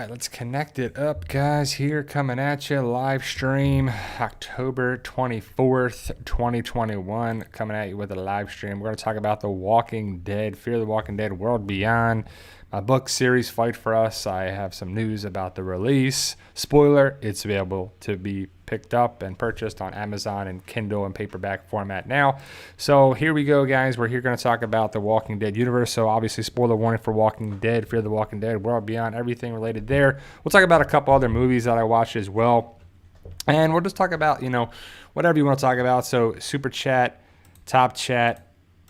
right, let's connect it up, guys. Here coming at you, live stream, October 24th, 2021. Coming at you with a live stream. We're going to talk about The Walking Dead, Fear the Walking Dead, World Beyond. My book series, Fight for Us. I have some news about the release. Spoiler, it's available to be picked up and purchased on Amazon and Kindle and paperback format now. So here we go, guys. We're here going to talk about the Walking Dead universe. So obviously, spoiler warning for Walking Dead, Fear the Walking Dead, World Beyond, everything related there. We'll talk about a couple other movies that I watched as well. And we'll just talk about, whatever you want to talk about. So super chat, top chat,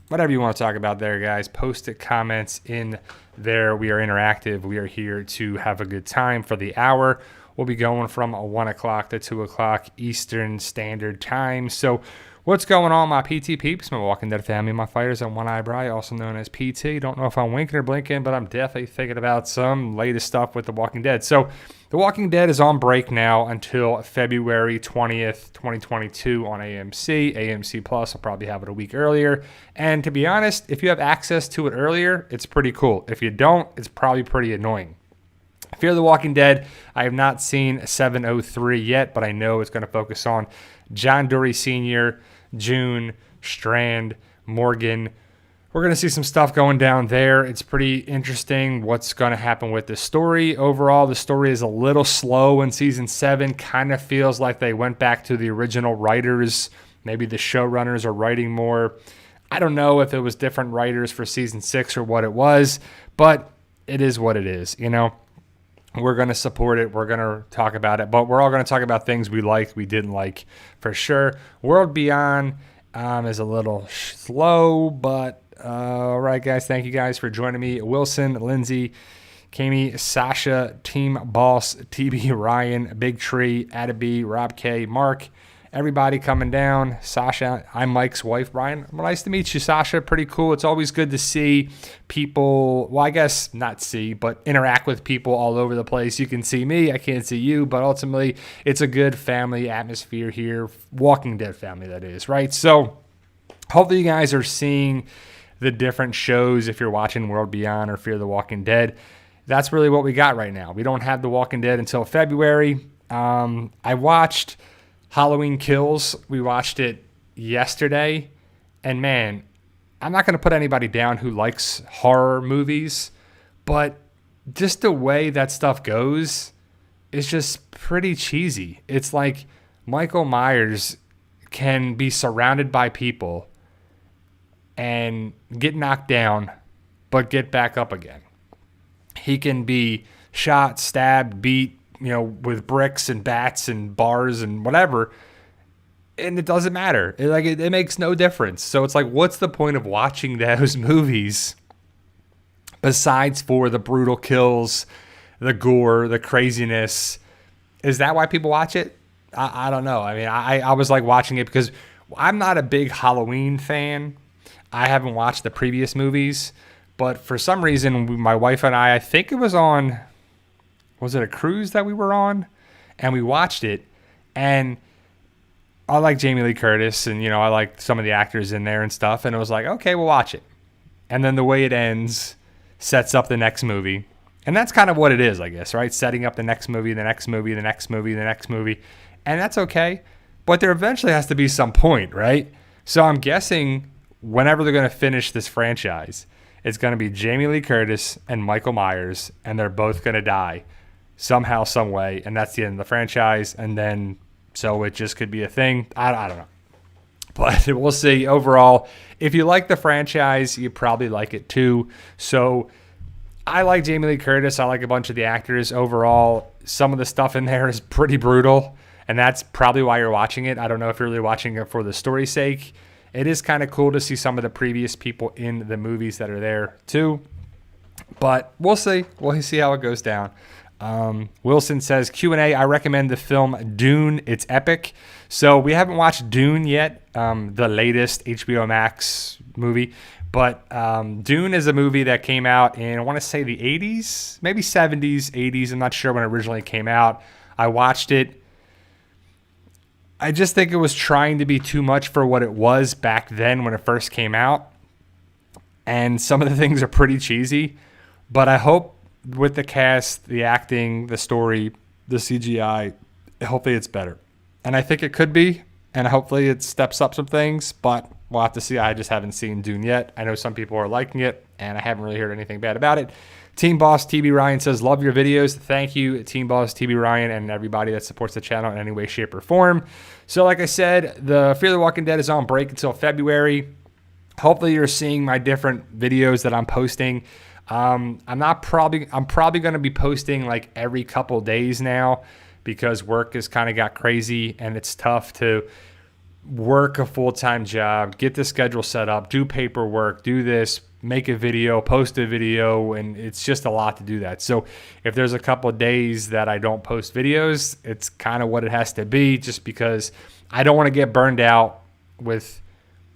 whatever you want to talk about there, guys. Post it, comments in there. We are interactive. We are here to have a good time for the hour. We'll be going from 1 o'clock to 2 o'clock Eastern Standard Time. So what's going on, my PT peeps, my Walking Dead family, my fighters on one eyebrow, also known as PT. Don't know if I'm winking or blinking, but I'm definitely thinking about some latest stuff with The Walking Dead. So The Walking Dead is on break now until February 20th, 2022 on AMC. AMC Plus will probably have it a week earlier. And to be honest, if you have access to it earlier, it's pretty cool. If you don't, it's probably pretty annoying. Fear the Walking Dead, I have not seen 703 yet, but I know it's going to focus on John Dory Sr., June, Strand, Morgan. We're going to see some stuff going down there. It's pretty interesting what's going to happen with the story. Overall, the story is a little slow in season 7. Kind of feels like they went back to the original writers. Maybe the showrunners are writing more. I don't know if it was different writers for season 6 or what it was, but it is what it is, We're going to support it. We're going to talk about it. But we're all going to talk about things we liked, we didn't like for sure. World Beyond is a little slow, but all right, guys. Thank you guys for joining me. Wilson, Lindsay, Kami, Sasha, Team Boss, TB, Ryan, Big Tree, Adabee, Rob K, Mark, everybody coming down. Sasha, I'm Mike's wife, Brian. Well, nice to meet you, Sasha. Pretty cool. It's always good to see people, well, I guess not see, but interact with people all over the place. You can see me, I can't see you, but ultimately it's a good family atmosphere here. Walking Dead family, that is, right? So hopefully you guys are seeing the different shows if you're watching World Beyond or Fear the Walking Dead. That's really what we got right now. We don't have The Walking Dead until February. I watched Halloween Kills. We watched it yesterday, and man, I'm not going to put anybody down who likes horror movies, but just the way that stuff goes is just pretty cheesy. It's like Michael Myers can be surrounded by people and get knocked down, but get back up again. He can be shot, stabbed, beat, with bricks and bats and bars and whatever, and it doesn't matter. It makes no difference. So it's like, what's the point of watching those movies besides for the brutal kills, the gore, the craziness? Is that why people watch it? I don't know. I mean, I was like watching it because I'm not a big Halloween fan. I haven't watched the previous movies, but for some reason, my wife and I think it was on, was it a cruise that we were on? And we watched it, and I like Jamie Lee Curtis, and I like some of the actors in there and stuff, and it was like, okay, we'll watch it. And then the way it ends sets up the next movie, and that's kind of what it is, I guess, right? Setting up the next movie, the next movie, the next movie, the next movie, and that's okay, but there eventually has to be some point, right? So I'm guessing whenever they're going to finish this franchise, it's going to be Jamie Lee Curtis and Michael Myers, and they're both going to die somehow, some way, and that's the end of the franchise. And then, so it just could be a thing. I don't know, but we'll see. Overall, if you like the franchise, you probably like it too. So I like Jamie Lee Curtis. I like a bunch of the actors. Overall, some of the stuff in there is pretty brutal, and that's probably why you're watching it. I don't know if you're really watching it for the story's sake. It is kind of cool to see some of the previous people in the movies that are there too, but we'll see. We'll see how it goes down. Wilson says, Q&A, I recommend the film Dune. It's epic. So we haven't watched Dune yet, the latest HBO Max movie. But Dune is a movie that came out in, I want to say the 80s, maybe 70s, 80s. I'm not sure when it originally came out. I watched it. I just think it was trying to be too much for what it was back then when it first came out. And some of the things are pretty cheesy. But I hope with the cast, the acting, the story, the CGI, hopefully it's better. And I think it could be, and hopefully it steps up some things, but we'll have to see. I just haven't seen Dune yet. I know some people are liking it, and I haven't really heard anything bad about it. Team Boss TB Ryan says, love your videos. Thank you, Team Boss TB Ryan, and everybody that supports the channel in any way, shape, or form. So like I said, the Fear the Walking Dead is on break until February. Hopefully you're seeing my different videos that I'm posting. I'm probably going to be posting like every couple days now, because work has kind of got crazy and it's tough to work a full-time job, get the schedule set up, do paperwork, do this, make a video, post a video, and it's just a lot to do that. So if there's a couple of days that I don't post videos, it's kind of what it has to be, just because I don't want to get burned out with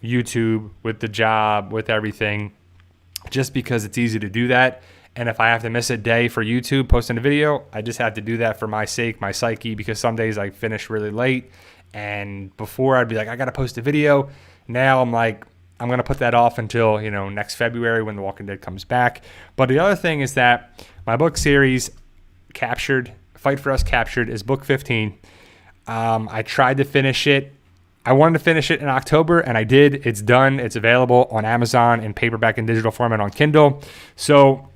YouTube, with the job, with everything, just because it's easy to do that. And if I have to miss a day for YouTube posting a video, I just have to do that for my sake, my psyche, because some days I finish really late. And before I'd be like, I got to post a video. Now I'm like, I'm going to put that off until, next February when The Walking Dead comes back. But the other thing is that my book series, Captured, Fight for Us Captured, is book 15. I tried to finish it. I wanted to finish it in October, and I did. It's done. It's available on Amazon in paperback and digital format on Kindle. So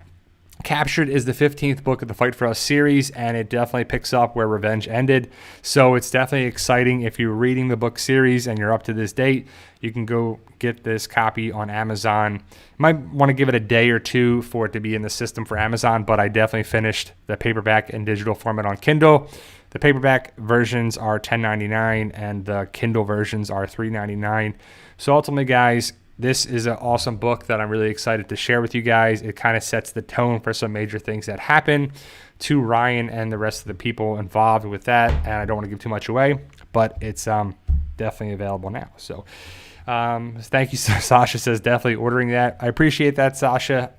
Captured is the 15th book of the Fight for Us series, and it definitely picks up where Revenge ended. So it's definitely exciting. If you're reading the book series and you're up to this date, you can go get this copy on Amazon. You might want to give it a day or two for it to be in the system for Amazon, but I definitely finished the paperback and digital format on Kindle. The paperback versions are $10.99 and the Kindle versions are $3.99. So ultimately, guys, this is an awesome book that I'm really excited to share with you guys. It kind of sets the tone for some major things that happen to Ryan and the rest of the people involved with that. And I don't want to give too much away, but it's definitely available now. So thank you. Sasha says definitely ordering that. I appreciate that, Sasha.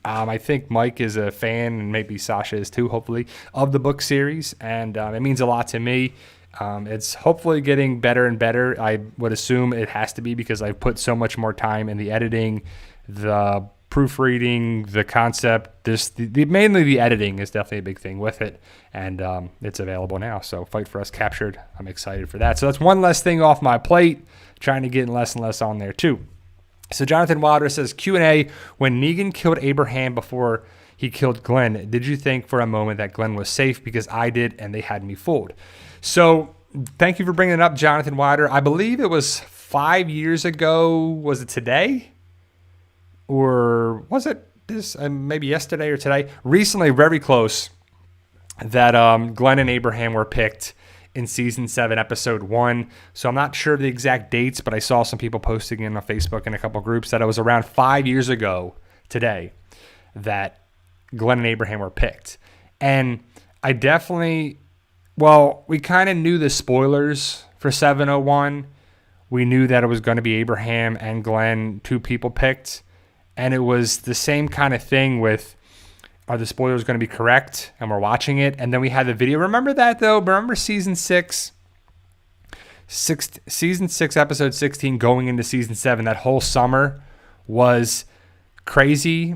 I think Mike is a fan, and maybe Sasha is too, hopefully, of the book series. And it means a lot to me. It's hopefully getting better and better. I would assume it has to be, because I've put so much more time in the editing, the proofreading, the concept. Mainly the editing is definitely a big thing with it, and it's available now. So Fight for Us Captured, I'm excited for that. So that's one less thing off my plate, trying to get less and less on there too. So Jonathan Wilder says, Q&A, when Negan killed Abraham before he killed Glenn, did you think for a moment that Glenn was safe? Because I did, and they had me fooled. So thank you for bringing it up, Jonathan Wilder. I believe it was 5 years ago. Was it today? Or was it this? Maybe yesterday or today? Recently, very close, that Glenn and Abraham were picked in season 7, episode 1. So I'm not sure of the exact dates, but I saw some people posting in on Facebook and a couple groups that it was around 5 years ago today that Glenn and Abraham were picked. And I definitely, we kind of knew the spoilers for 701. We knew that it was going to be Abraham and Glenn, two people picked. And it was the same kind of thing with, are the spoilers going to be correct? And we're watching it. And then we had the video. Remember that, though? Remember season 6, episode 16, going into season 7, that whole summer was crazy,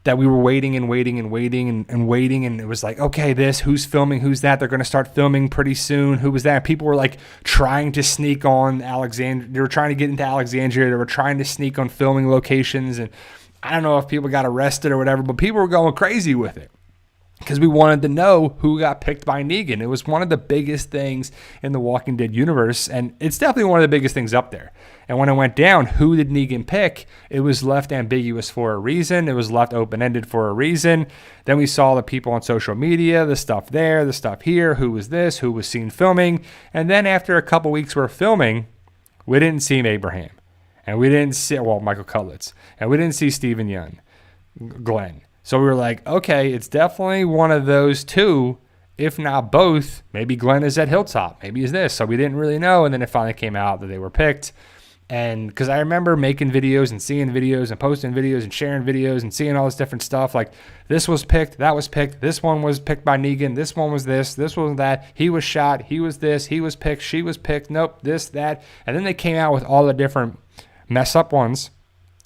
that we were waiting and waiting and waiting and waiting. And it was like, okay, who's filming? Who's that? They're going to start filming pretty soon. Who was that? People were like trying to sneak on Alexandria. They were trying to get into Alexandria. They were trying to sneak on filming locations. And I don't know if people got arrested or whatever, but people were going crazy with it because we wanted to know who got picked by Negan. It was one of the biggest things in the Walking Dead universe, and it's definitely one of the biggest things up there. And when it went down, who did Negan pick? It was left ambiguous for a reason. It was left open-ended for a reason. Then we saw the people on social media, the stuff there, the stuff here, who was this, who was seen filming. And then after a couple weeks worth of filming, we didn't see Abraham. And we didn't see, Michael Cutlitz. And we didn't see Stephen Young, Glenn. So we were like, okay, it's definitely one of those two, if not both. Maybe Glenn is at Hilltop. Maybe it's this. So we didn't really know. And then it finally came out that they were picked. And because I remember making videos and seeing videos and posting videos and sharing videos and seeing all this different stuff. Like, this was picked, that was picked, this one was picked by Negan, this one was this was that, he was shot, he was this, he was picked, she was picked, nope, this, that. And then they came out with all the different mess up ones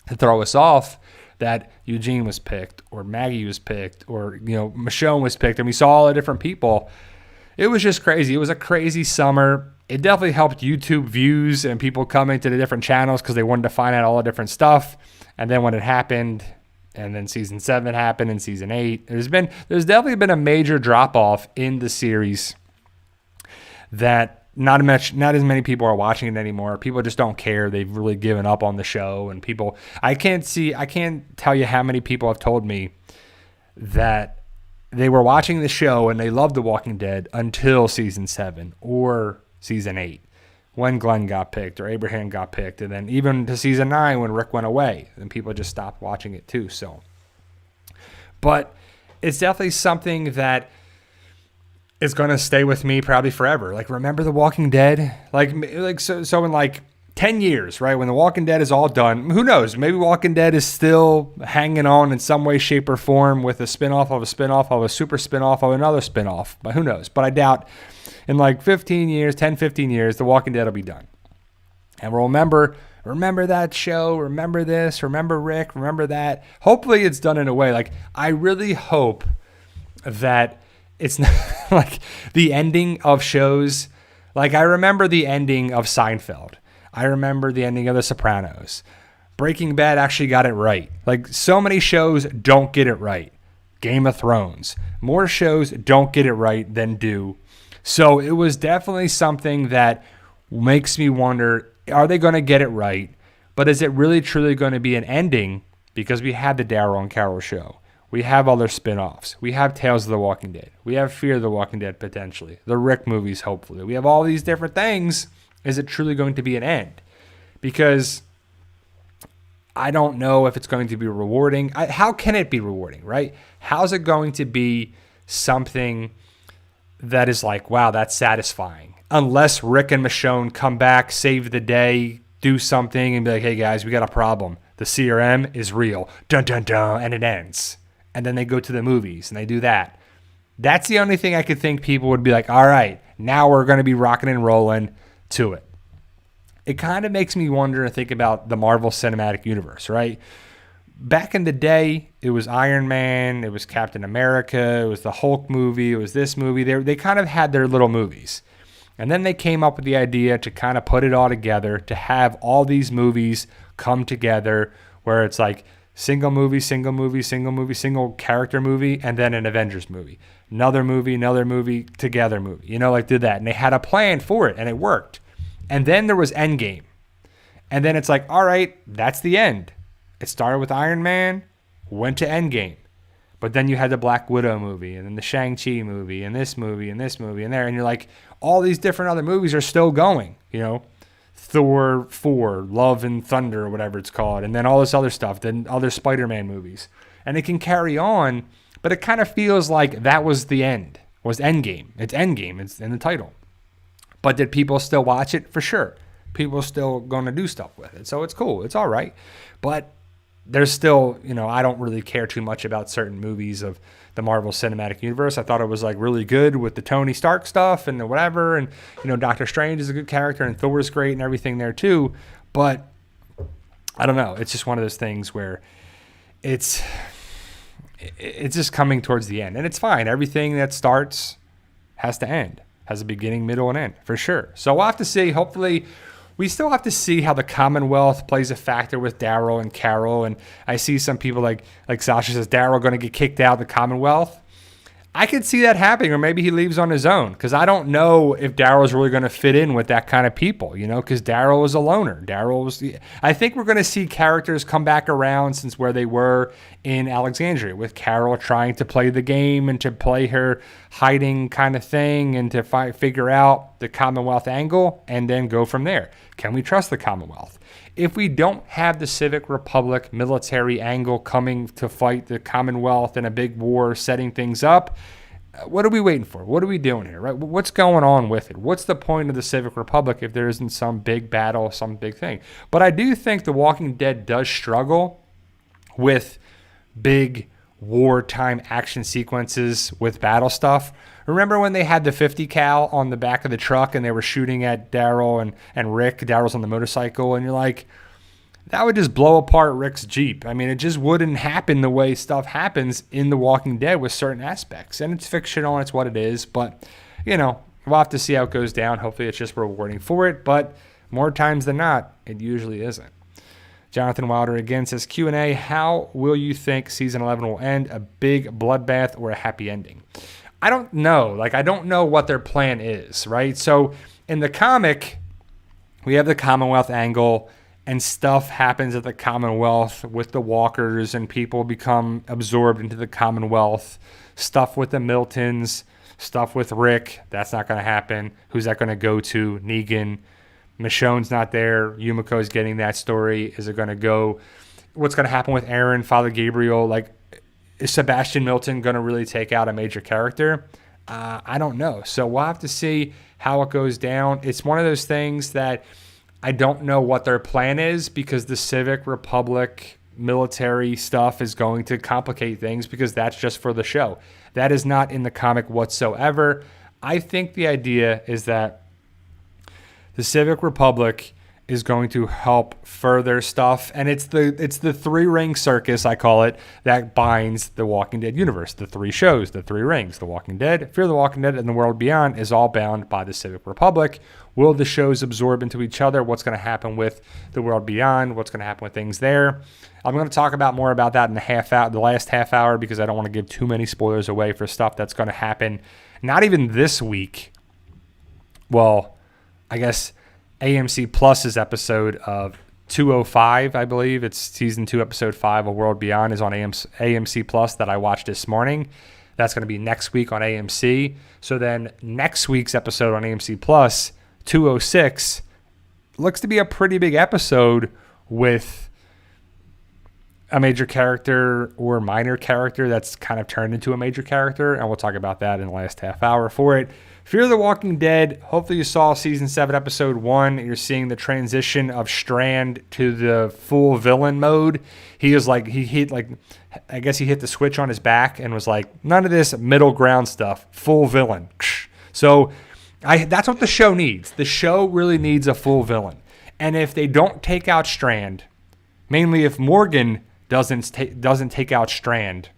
to throw us off. that Eugene was picked or Maggie was picked or, Michonne was picked, and we saw all the different people. It was just crazy. It was a crazy summer. It definitely helped YouTube views and people coming to the different channels because they wanted to find out all the different stuff. And then when it happened, and then season 7 happened and season 8, there's definitely been a major drop off in the series that not as many people are watching it anymore. People just don't care. They've really given up on the show, and I can't tell you how many people have told me that they were watching the show and they loved The Walking Dead until season 7 or season 8 when Glenn got picked or Abraham got picked, and then even to season 9 when Rick went away, and people just stopped watching it too. So, but it's definitely something that is going to stay with me probably forever. Like, remember The Walking Dead? So in like 10 years, right? When The Walking Dead is all done, who knows? Maybe Walking Dead is still hanging on in some way, shape, or form with a spinoff of a spinoff of a super spinoff of another spinoff. But who knows? But I doubt in like 15 years, 10, 15 years, The Walking Dead will be done. And we'll remember that show, remember this, remember Rick, remember that. Hopefully it's done in a way. Like, I really hope that it's not like the ending of shows. Like, I remember the ending of Seinfeld. I remember the ending of The Sopranos. Breaking Bad actually got it right. Like, so many shows don't get it right. Game of Thrones. More shows don't get it right than do. So it was definitely something that makes me wonder, are they going to get it right? But is it really truly going to be an ending? Because we had the Daryl and Carol show. We have other spin-offs. We have Tales of the Walking Dead. We have Fear of the Walking Dead, potentially. The Rick movies, hopefully. We have all these different things. Is it truly going to be an end? Because I don't know if it's going to be rewarding. How can it be rewarding, right? How's it going to be something that is like, wow, that's satisfying? Unless Rick and Michonne come back, save the day, do something, and be like, hey, guys, we got a problem. The CRM is real. Dun, dun, dun, and it ends. And then they go to the movies and they do that. That's the only thing I could think people would be like, all right, now we're going to be rocking and rolling to it. It kind of makes me wonder and think about the Marvel Cinematic Universe, right? Back in the day, it was Iron Man, it was Captain America, it was the Hulk movie, it was this movie. They kind of had their little movies. And then they came up with the idea to kind of put it all together, to have all these movies come together where it's like single movie, single movie, single movie, single character movie, and then an Avengers movie. Another movie, together movie. Like did that. And they had a plan for it, and it worked. And then there was Endgame. And then it's like, all right, that's the end. It started with Iron Man, went to Endgame. But then you had the Black Widow movie, and then the Shang-Chi movie, and this movie, and this movie, and there. And you're like, all these different other movies are still going, Thor 4, Love and Thunder, or whatever it's called, and then all this other stuff, then other Spider-Man movies. And it can carry on, but it kind of feels like that was the end, was Endgame. It's Endgame, it's in the title. But did people still watch it? For sure. People are still going to do stuff with it. So it's cool. It's all right. But there's still, I don't really care too much about certain movies of the Marvel Cinematic Universe. I thought it was like really good with the Tony Stark stuff and the whatever. And, Doctor Strange is a good character and Thor is great and everything there too. But I don't know. It's just one of those things where it's just coming towards the end. And it's fine. Everything that starts has to end. Has a beginning, middle, and end, for sure. So we'll have to see. Hopefully, we still have to see how the Commonwealth plays a factor with Daryl and Carol. And I see some people like Sasha says, Daryl going to get kicked out of the Commonwealth. I could see that happening, or maybe he leaves on his own, because I don't know if Daryl's really going to fit in with that kind of people, because Daryl is a loner. I think we're going to see characters come back around since where they were in Alexandria, with Carol trying to play the game and to play her hiding kind of thing and to figure out the Commonwealth angle and then go from there. Can we trust the Commonwealth? If we don't have the Civic Republic military angle coming to fight the Commonwealth in a big war, setting things up, what are we waiting for? What are we doing here, right? What's going on with it? What's the point of the Civic Republic if there isn't some big battle, some big thing? But I do think The Walking Dead does struggle with big wartime action sequences with battle stuff. Remember when they had the 50 cal on the back of the truck and they were shooting at Daryl and Rick? Daryl's on the motorcycle, and you're like, that would just blow apart Rick's Jeep. I mean, it just wouldn't happen the way stuff happens in The Walking Dead with certain aspects. And it's fictional, and it's what it is. But, we'll have to see how it goes down. Hopefully it's just rewarding for it. But more times than not, it usually isn't. Jonathan Wilder again says, Q&A, how will you think season 11 will end? A big bloodbath or a happy ending? I don't know. I don't know what their plan is, right? So in the comic, we have the Commonwealth angle, and stuff happens at the Commonwealth with the walkers, and people become absorbed into the Commonwealth. Stuff with the Miltons, stuff with Rick. That's not going to happen. Who's that going to go to? Negan. Michonne's not there. Yumiko's getting that story. Is it going to go? What's going to happen with Aaron, Father Gabriel? Is Sebastian Milton going to really take out a major character? I don't know. So we'll have to see how it goes down. It's one of those things that I don't know what their plan is, because the Civic Republic military stuff is going to complicate things, because that's just for the show. That is not in the comic whatsoever. I think the idea is that the Civic Republic is going to help further stuff, and it's the three-ring circus, I call it, that binds the Walking Dead universe. The three shows, the three rings, The Walking Dead, Fear the Walking Dead, and The World Beyond is all bound by the Civic Republic. Will the shows absorb into each other? What's going to happen with The World Beyond? What's going to happen with things there? I'm going to talk more about that in the last half hour, because I don't want to give too many spoilers away for stuff that's going to happen. Not even this week. Well, I guess AMC Plus's episode of 205, I believe. It's season 2, episode 5 of World Beyond is on AMC Plus that I watched this morning. That's going to be next week on AMC. So then next week's episode on AMC Plus, 206, looks to be a pretty big episode with a major character or minor character that's kind of turned into a major character. And we'll talk about that in the last half hour for it. Fear the Walking Dead, hopefully you saw season 7, episode 1. You're seeing the transition of Strand to the full villain mode. He was I guess he hit the switch on his back and was like, none of this middle ground stuff, full villain. So that's what the show needs. The show really needs a full villain. And if they don't take out Strand, mainly if Morgan doesn't take out Strand,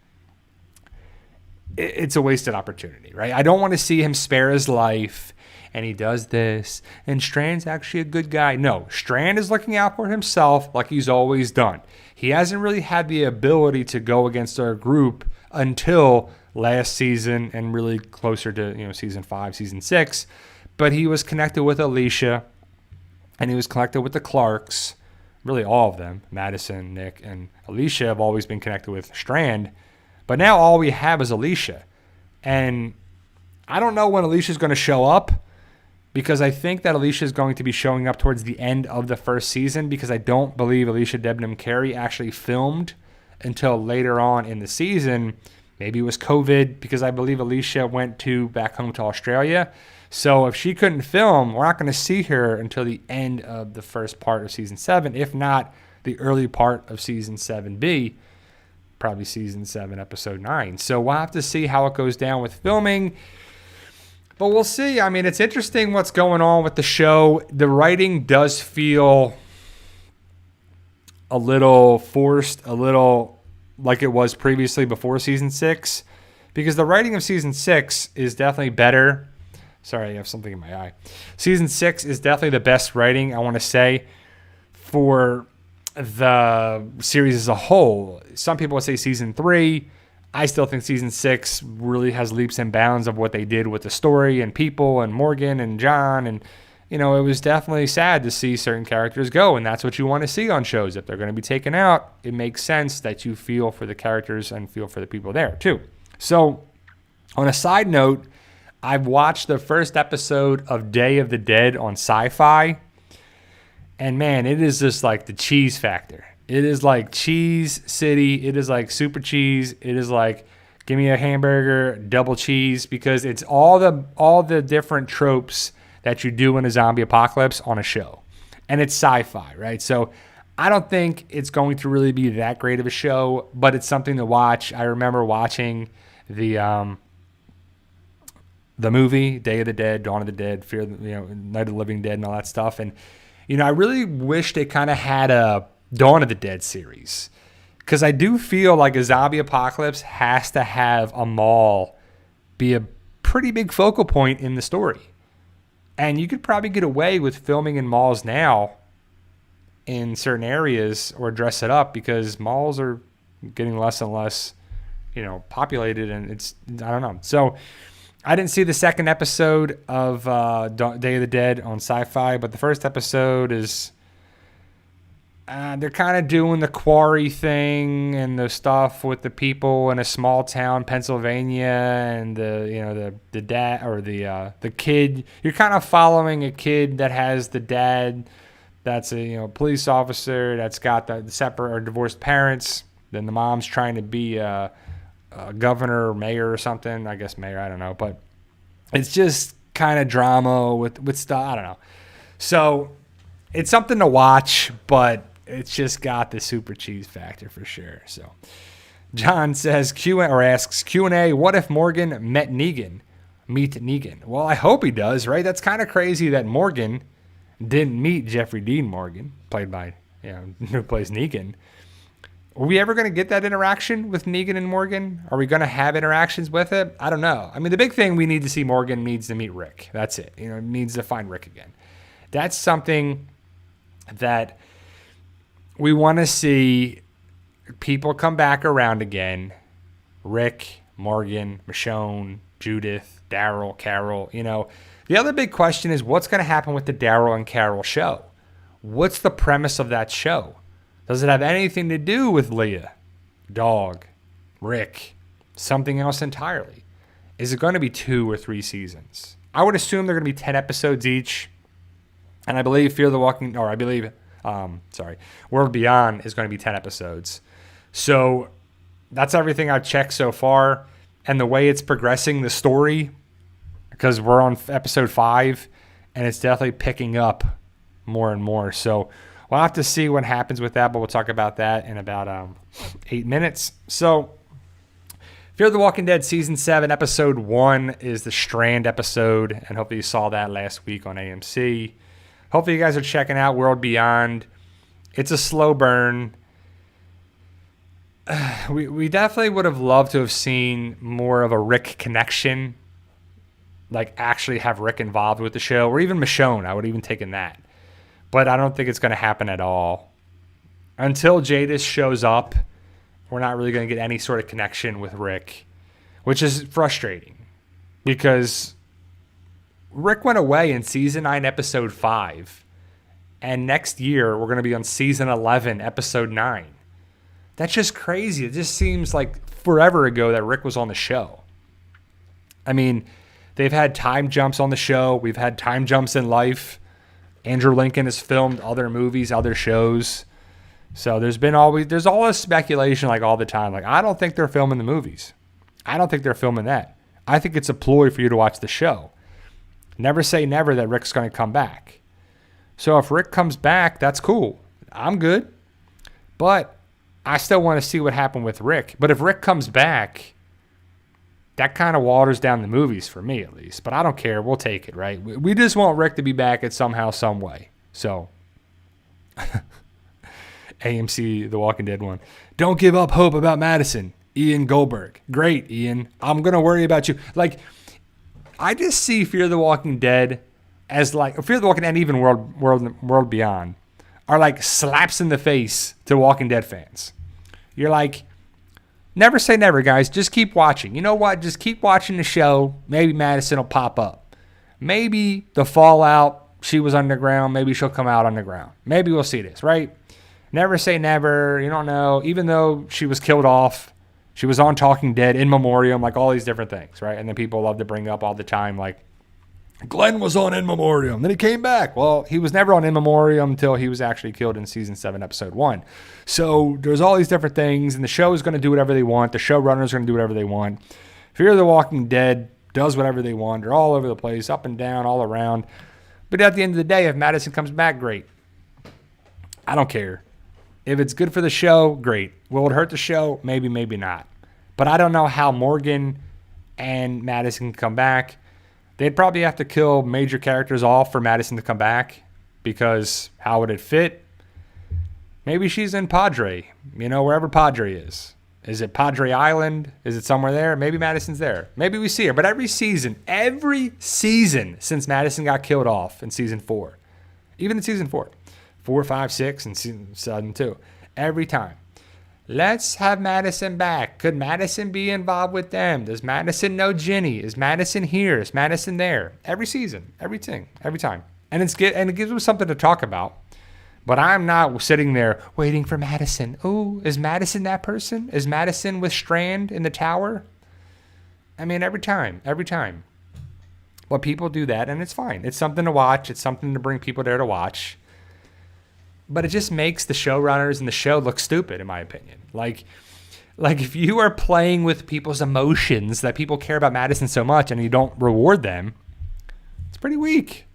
it's a wasted opportunity, right? I don't want to see him spare his life, and he does this, and Strand's actually a good guy. No, Strand is looking out for himself like he's always done. He hasn't really had the ability to go against our group until last season and really closer to season 5, season 6. But he was connected with Alicia, and he was connected with the Clarks. Really all of them, Madison, Nick, and Alicia have always been connected with Strand. But now all we have is Alicia. And I don't know when Alicia's going to show up, because I think that Alicia is going to be showing up towards the end of the first season, because I don't believe Alicia Debnam Carey actually filmed until later on in the season. Maybe it was COVID, because I believe Alicia went back home to Australia. So if she couldn't film, we're not going to see her until the end of the first part of season 7, if not the early part of season 7B. Probably season 7, episode 9. So we'll have to see how it goes down with filming. But we'll see. I mean, it's interesting what's going on with the show. The writing does feel a little forced, a little like it was previously before season 6. Because the writing of season 6 is definitely better. Sorry, I have something in my eye. Season 6 is definitely the best writing, I want to say, for the series as a whole. Some people would say season 3. I still think season 6 really has leaps and bounds of what they did with the story and people and Morgan and John. And, it was definitely sad to see certain characters go. And that's what you want to see on shows. If they're going to be taken out, it makes sense that you feel for the characters and feel for the people there too. So on a side note, I've watched the first episode of Day of the Dead on Sci-Fi. And man, it is just like the cheese factor. It is like Cheese City. It is like super cheese. It is like, give me a hamburger, double cheese, because it's all the different tropes that you do in a zombie apocalypse on a show. And it's sci-fi, right? So I don't think it's going to really be that great of a show, but it's something to watch. I remember watching the movie Day of the Dead, Dawn of the Dead, Night of the Living Dead, and all that stuff. And I really wish they kind of had a Dawn of the Dead series. Because I do feel like a zombie apocalypse has to have a mall be a pretty big focal point in the story. And you could probably get away with filming in malls now in certain areas or dress it up because malls are getting less and less, populated, and I don't know. So I didn't see the second episode of Day of the Dead on Sci-Fi, but the first episode is they're kind of doing the quarry thing and the stuff with the people in a small town, Pennsylvania, and the dad or the kid. You're kind of following a kid that has the dad that's a police officer that's got the separate or divorced parents. Then the mom's trying to be a governor or mayor or something. I guess mayor, I don't know. But it's just kind of drama with stuff. I don't know. So it's something to watch, but it's just got the super cheese factor for sure. So John says asks Q&A, what if Morgan meet Negan? Well, I hope he does, right? That's kind of crazy that Morgan didn't meet Jeffrey Dean Morgan, played by, who plays Negan. Are we ever going to get that interaction with Negan and Morgan? Are we going to have interactions with it? I don't know. I mean, the big thing we need to see Morgan needs to meet Rick. That's it. Needs to find Rick again. That's something that we want to see people come back around again. Rick, Morgan, Michonne, Judith, Daryl, Carol. The other big question is what's going to happen with the Daryl and Carol show? What's the premise of that show? Does it have anything to do with Leah, Dog, Rick, something else entirely? Is it going to be 2 or 3 seasons? I would assume they're going to be 10 episodes each. And I believe World Beyond is going to be 10 episodes. So that's everything I've checked so far. And the way it's progressing, the story, because we're on episode 5, and it's definitely picking up more and more. So we'll have to see what happens with that, but we'll talk about that in about 8 minutes. So Fear the Walking Dead Season 7, Episode 1 is the Strand episode, and hopefully you saw that last week on AMC. Hopefully you guys are checking out World Beyond. It's a slow burn. We definitely would have loved to have seen more of a Rick connection, like actually have Rick involved with the show, or even Michonne. I would have even taken that. But I don't think it's going to happen at all. Until Jadis shows up, we're not really going to get any sort of connection with Rick, which is frustrating because Rick went away in Season 9, Episode 5. And next year, we're going to be on Season 11, Episode 9. That's just crazy. It just seems like forever ago that Rick was on the show. I mean, they've had time jumps on the show. We've had time jumps in life. Andrew Lincoln has filmed other movies, other shows. So there's all this speculation like all the time. Like, I don't think they're filming the movies. I don't think they're filming that. I think it's a ploy for you to watch the show. Never say never that Rick's going to come back. So if Rick comes back, that's cool. I'm good. But I still want to see what happened with Rick. But if Rick comes back, that kind of waters down the movies for me at least. But I don't care. We'll take it, right? We just want Rick to be back at somehow, some way. So AMC, The Walking Dead one. Don't give up hope about Madison. Ian Goldberg. Great, Ian. I'm going to worry about you. Like, I just see Fear the Walking Dead as like, Fear the Walking Dead and even World Beyond are like slaps in the face to Walking Dead fans. You're like, never say never, guys. Just keep watching. You know what? Just keep watching the show. Maybe Madison will pop up. Maybe the fallout, she was underground. Maybe she'll come out underground. Maybe we'll see this, right? Never say never. You don't know. Even though she was killed off, she was on Talking Dead, in memoriam, like all these different things, right? And then people love to bring up all the time, like, Glenn was on In Memoriam. Then he came back. Well, he was never on In Memoriam until he was actually killed in Season 7, Episode 1. So there's all these different things, and the show is going to do whatever they want. The showrunners are going to do whatever they want. Fear the Walking Dead does whatever they want. They're all over the place, up and down, all around. But at the end of the day, if Madison comes back, great. I don't care. If it's good for the show, great. Will it hurt the show? Maybe, maybe not. But I don't know how Morgan and Madison can come back. They'd probably have to kill major characters off for Madison to come back, because how would it fit? Maybe she's in Padre, wherever Padre is. Is it Padre Island? Is it somewhere there? Maybe Madison's there. Maybe we see her. But every season since Madison got killed off in season 4, even in season 4, 4, 5, 6, and season 7 too, every time, let's have Madison back. Could Madison be involved with them? Does Madison know Ginny? Is Madison here? Is Madison there? Every season, everything, every time. And it gives them something to talk about. But I'm not sitting there waiting for Madison. Oh, is Madison that person? Is Madison with Strand in the tower? I mean, every time. Well, people do that, and it's fine. It's something to watch. It's something to bring people there to watch. But it just makes the showrunners and the show look stupid, in my opinion. Like if you are playing with people's emotions, that people care about Madison so much, and you don't reward them, it's pretty weak.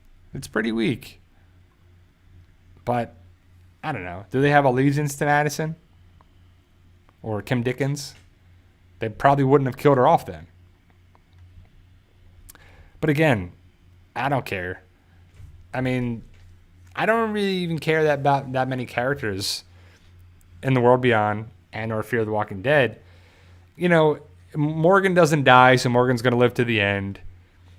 But I don't know. Do they have allegiance to Madison or Kim Dickens? They probably wouldn't have killed her off then. But again, I don't care. I mean, I don't really even care about that many characters in The World Beyond and or Fear the Walking Dead. Morgan doesn't die, so Morgan's going to live to the end.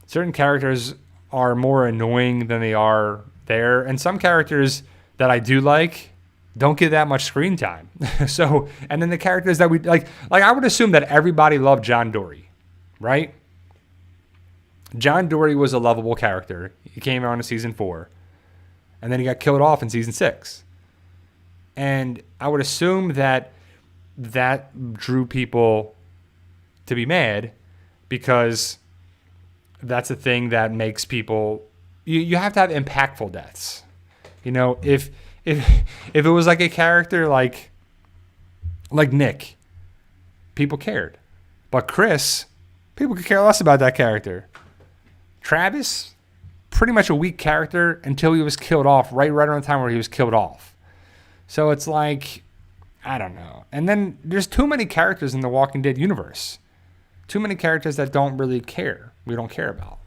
Certain characters are more annoying than they are there. And some characters that I do like don't get that much screen time. And then the characters that we like I would assume that everybody loved John Dory, right? John Dory was a lovable character. He came on in season 4, and then he got killed off in season 6. And I would assume that drew people to be mad, because that's a thing that makes people. You have to have impactful deaths. If it was like a character like Nick, people cared. But Chris, people could care less about that character. Travis, pretty much a weak character until he was killed off, right around the time where he was killed off. So it's like, I don't know. And then there's too many characters in the Walking Dead universe. Too many characters that don't really care. We don't care about.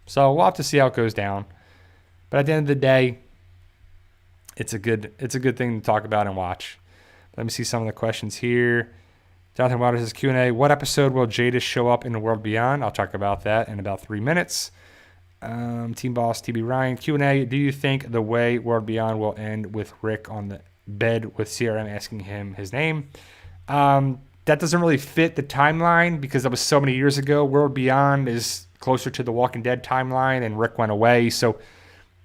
So we'll have to see how it goes down. But at the end of the day, it's a good thing to talk about and watch. Let me see some of the questions here. Jonathan Waters says Q&A. What episode will Jadis show up in The World Beyond? I'll talk about that in about 3 minutes. Team Boss TB Ryan, Q&A. Do you think the way World Beyond will end with Rick on the bed with CRM asking him his name? That doesn't really fit the timeline because that was so many years ago. World Beyond is closer to the Walking Dead timeline, and Rick went away, so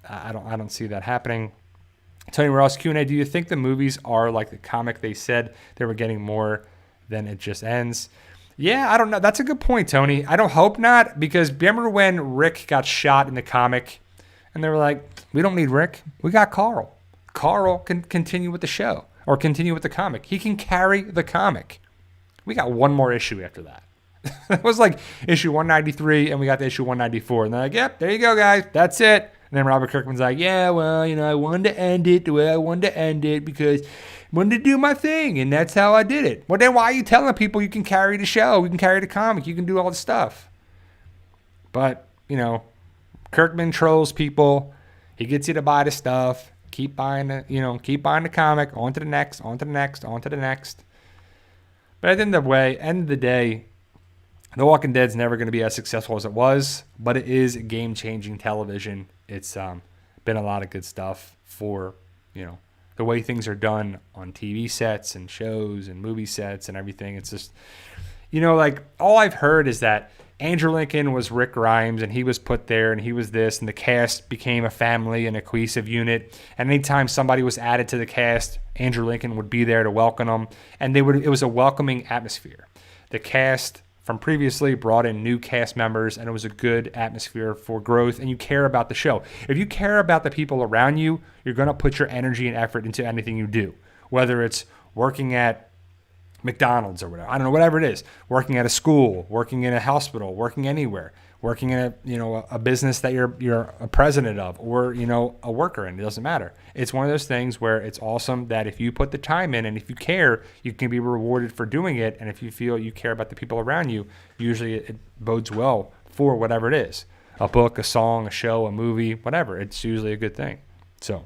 I don't see that happening. Tony Ross, Q&A, do you think the movies are like the comic? They said they were getting more than it just ends. Yeah, I don't know. That's a good point, Tony. I don't hope not, because remember when Rick got shot in the comic and they were like, we don't need Rick. We got Carl. Carl can continue with the show or continue with the comic. He can carry the comic. We got one more issue after that. It was like issue 193 and we got to issue 194. And they're like, yep, there you go, guys. That's it. And then Robert Kirkman's like, yeah, well, I wanted to end it the way I wanted to end it because I wanted to do my thing, and that's how I did it. Well, then why are you telling people you can carry the show, you can carry the comic, you can do all the stuff? But, Kirkman trolls people. He gets you to buy the stuff. Keep buying the comic. On to the next, on to the next, on to the next. But at the end of the day, The Walking Dead's never going to be as successful as it was, but it is game-changing television. It's been a lot of good stuff for, the way things are done on TV sets and shows and movie sets and everything. It's just, all I've heard is that Andrew Lincoln was Rick Grimes and he was put there and he was this, and the cast became a family and a cohesive unit. And anytime somebody was added to the cast, Andrew Lincoln would be there to welcome them. And it was a welcoming atmosphere. The cast from previously brought in new cast members, and it was a good atmosphere for growth, and you care about the show. If you care about the people around you, you're going to put your energy and effort into anything you do, whether it's working at McDonald's or whatever. I don't know, whatever it is, working at a school, working in a hospital, working anywhere, working in a business that you're a president of, or a worker in. It doesn't matter. It's one of those things where it's awesome that if you put the time in and if you care, you can be rewarded for doing it. And if you feel you care about the people around you, usually it bodes well for whatever it is. A book, a song, a show, a movie, whatever. It's usually a good thing. So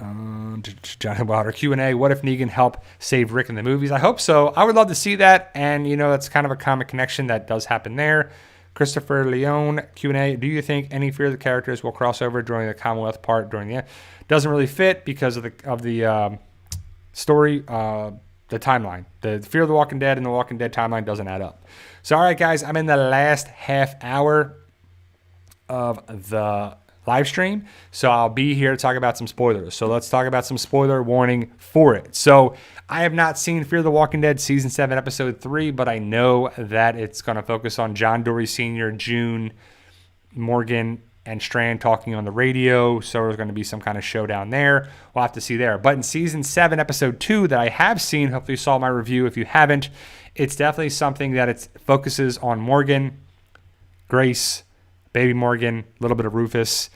Johnny Wilder Q&A. What if Negan helped save Rick in the movies? I hope so. I would love to see that. And, that's kind of a comic connection that does happen there. Christopher Leone Q&A. Do you think any Fear the characters will cross over during the Commonwealth part during the end? Doesn't really fit because of the story, the timeline. The Fear of the Walking Dead and the Walking Dead timeline doesn't add up. So, all right, guys, I'm in the last half hour of the live stream, so I'll be here to talk about some spoilers. So let's talk about some spoiler warning for it. So I have not seen Fear the Walking Dead season 7 episode 3, but I know that it's going to focus on John Dorie Sr., June, Morgan, and Strand talking on the radio. So there's going to be some kind of showdown there. We'll have to see there. But in season 7 episode 2 that I have seen, hopefully you saw my review. If you haven't, it's definitely something that it focuses on Morgan, Grace, Baby Morgan, a little bit of Rufus.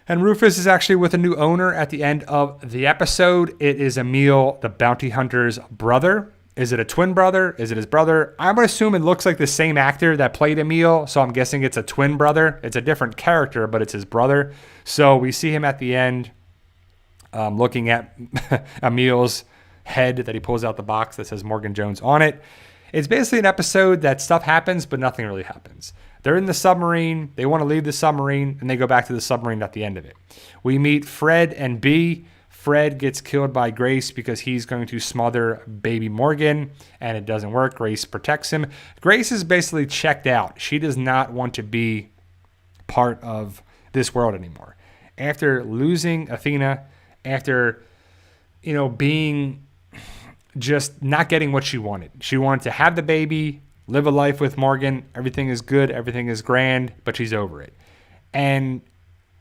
And Rufus is actually with a new owner at the end of the episode. It is Emil, the bounty hunter's brother. Is it a twin brother? Is it his brother? I'm going to assume it looks like the same actor that played Emil, so I'm guessing it's a twin brother. It's a different character, but it's his brother. So we see him at the end looking at Emil's head that he pulls out the box that says Morgan Jones on it. It's basically an episode that stuff happens, but nothing really happens. They're in the submarine. They want to leave the submarine, and they go back to the submarine at the end of it. We meet Fred and B. Fred gets killed by Grace because he's going to smother Baby Morgan, and it doesn't work. Grace protects him. Grace is basically checked out. She does not want to be part of this world anymore. After losing Athena, after, being just not getting what she wanted. She wanted to have the baby, live a life with Morgan. Everything is good. Everything is grand, but she's over it. And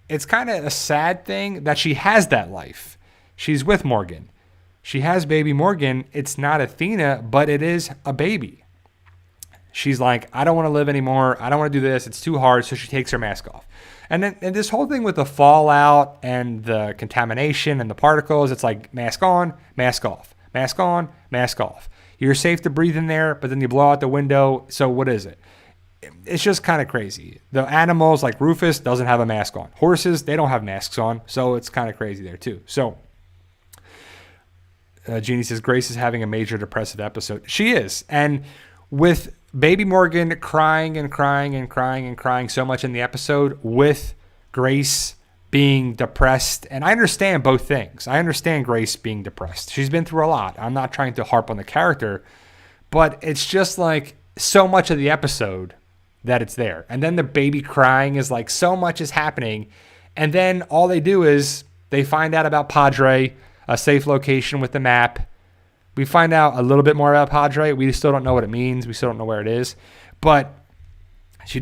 it's kind of a sad thing that she has that life. She's with Morgan. She has baby Morgan. It's not Athena, but it is a baby. She's like, I don't want to live anymore. I don't want to do this. It's too hard. So she takes her mask off. And then this whole thing with the fallout and the contamination and the particles, it's like mask on, mask off, mask on, mask off. You're safe to breathe in there, but then you blow out the window. So what is it? It's just kind of crazy. The animals like Rufus doesn't have a mask on. Horses, they don't have masks on. So it's kind of crazy there too. So Jeannie says Grace is having a major depressive episode. She is. And with Baby Morgan crying and crying and crying and crying so much in the episode, with Grace being depressed, and I understand both things. I understand Grace being depressed. She's been through a lot. I'm not trying to harp on the character, but it's just like so much of the episode that it's there. And then the baby crying is like so much is happening. And then all they do is they find out about Padre, a safe location with the map. We find out a little bit more about Padre. We still don't know what it means. We still don't know where it is. But they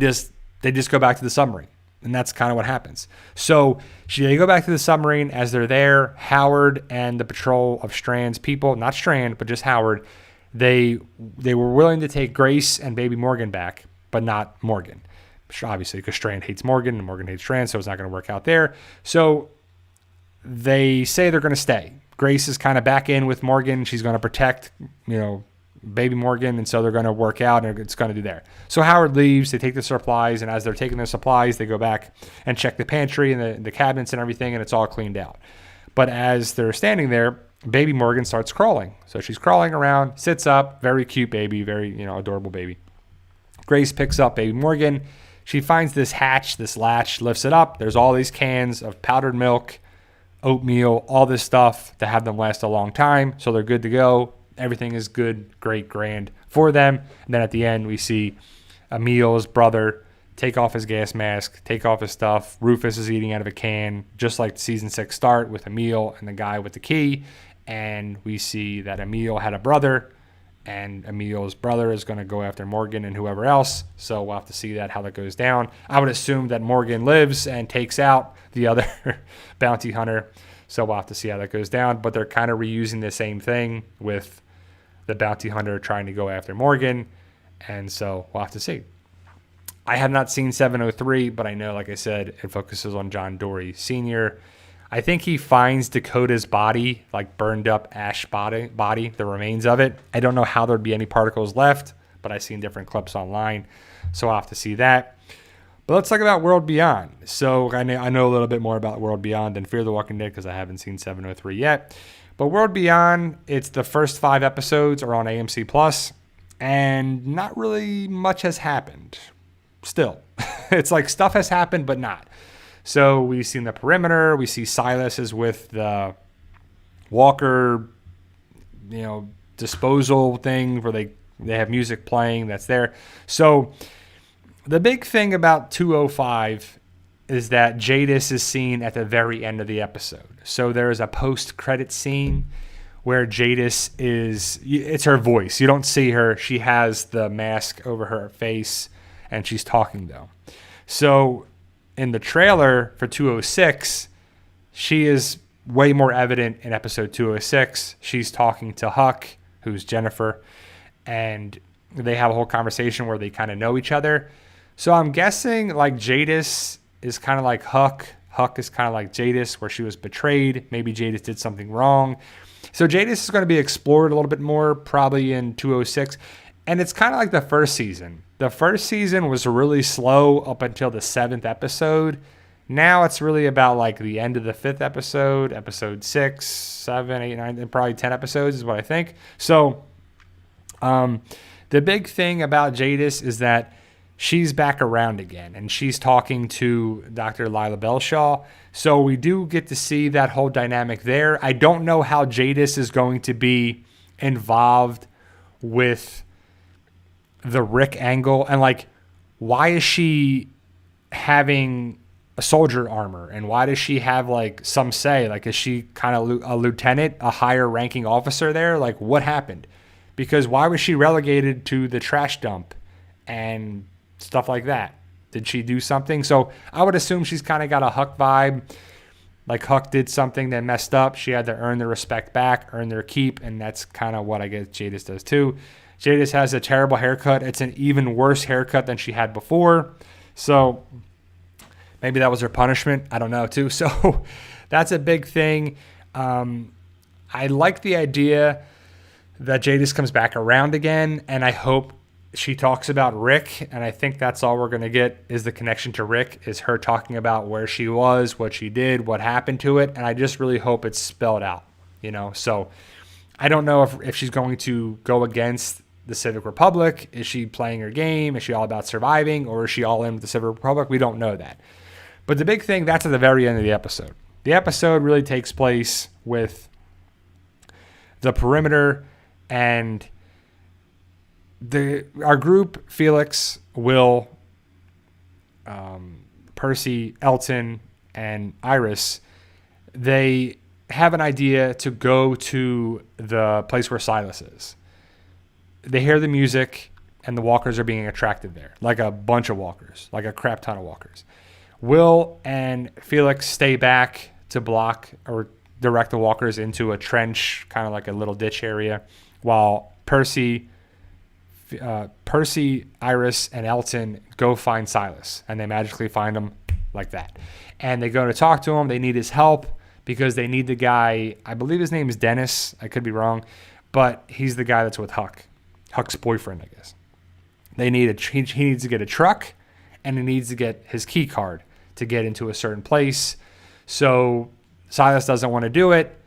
just go back to the submarine. And that's kind of what happens. So they go back to the submarine. As they're there, Howard and the patrol of Strand's people, not Strand, but just Howard, they were willing to take Grace and Baby Morgan back, but not Morgan. Obviously, because Strand hates Morgan and Morgan hates Strand, so it's not going to work out there. So they say they're going to stay. Grace is kind of back in with Morgan. She's going to protect, Baby Morgan, and so they're going to work out, and it's going to do there. So Howard leaves. They take the supplies, and as they're taking their supplies, they go back and check the pantry and the cabinets and everything, and it's all cleaned out. But as they're standing there, Baby Morgan starts crawling. So she's crawling around, sits up, very cute baby, very adorable baby. Grace picks up Baby Morgan. She finds this latch, lifts it up. There's all these cans of powdered milk, oatmeal, all this stuff to have them last a long time. So they're good to go. Everything is good, great, grand for them. And then at the end, we see Emil's brother take off his gas mask, take off his stuff. Rufus is eating out of a can, just like the season 6 start with Emil and the guy with the key. And we see that Emil had a brother, and Emil's brother is going to go after Morgan and whoever else. So we'll have to see how that goes down. I would assume that Morgan lives and takes out the other bounty hunter. So we'll have to see how that goes down. But they're kind of reusing the same thing with the bounty hunter trying to go after Morgan. And so we'll have to see. I have not seen 703, but I know, like I said, it focuses on John Dorie Sr. I think he finds Dakota's body, like burned up ash body, the remains of it. I don't know how there'd be any particles left, but I've seen different clips online. So I'll have to see that. But let's talk about World Beyond. So I know a little bit more about World Beyond than Fear the Walking Dead because I haven't seen 703 yet. But World Beyond, it's the first 5 episodes are on AMC Plus, and not really much has happened. Still, it's like stuff has happened, but not. So we've seen the perimeter. We see Silas is with the Walker, disposal thing where they have music playing that's there. So the big thing about 205 is that Jadis is seen at the very end of the episode. So there is a post-credit scene where Jadis it's her voice. You don't see her. She has the mask over her face, and she's talking, though. So in the trailer for 206, she is way more evident in episode 206. She's talking to Huck, who's Jennifer, and they have a whole conversation where they kind of know each other. So I'm guessing like Jadis is kind of like Huck. Huck is kind of like Jadis, where she was betrayed. Maybe Jadis did something wrong. So Jadis is going to be explored a little bit more probably in 206. And it's kind of like the first season. The first season was really slow up until the 7th episode. Now it's really about like the end of the 5th episode, episode 6, 7, 8, 9, and probably 10 episodes is what I think. So the big thing about Jadis is that she's back around again, and she's talking to Dr. Lila Belshaw. So we do get to see that whole dynamic there. I don't know how Jadis is going to be involved with the Rick angle, and like, why is she having a soldier armor, and why does she have like some say? Like, is she kind of a lieutenant, a higher ranking officer there? Like, what happened? Because why was she relegated to the trash dump and stuff like that? Did she do something? So I would assume she's kind of got a Huck vibe. Like Huck did something that messed up. She had to earn their respect back, earn their keep, and that's kind of what I guess Jadis does too. Jadis has a terrible haircut. It's an even worse haircut than she had before. So maybe that was her punishment. I don't know too. So that's a big thing. I like the idea that Jadis comes back around again, and I hope she talks about Rick, and I think that's all we're going to get is the connection to Rick, is her talking about where she was, what she did, what happened to it, and I just really hope it's spelled out, So I don't know if she's going to go against the Civic Republic. Is she playing her game? Is she all about surviving, or is she all in with the Civic Republic? We don't know that. But the big thing, that's at the very end of the episode. The episode really takes place with the perimeter and our group, Felix, Will, Percy, Elton, and Iris. They have an idea to go to the place where Silas is. They hear the music, and the walkers are being attracted there, like a bunch of walkers, like a crap ton of walkers. Will and Felix stay back to block or direct the walkers into a trench, kind of like a little ditch area, while Percy, Iris, and Elton go find Silas, and they magically find him like that. And they go to talk to him. They need his help because they need the guy. I believe his name is Dennis. I could be wrong, but he's the guy that's with Huck's boyfriend, I guess. He needs to get a truck, and he needs to get his key card to get into a certain place. So Silas doesn't want to do it.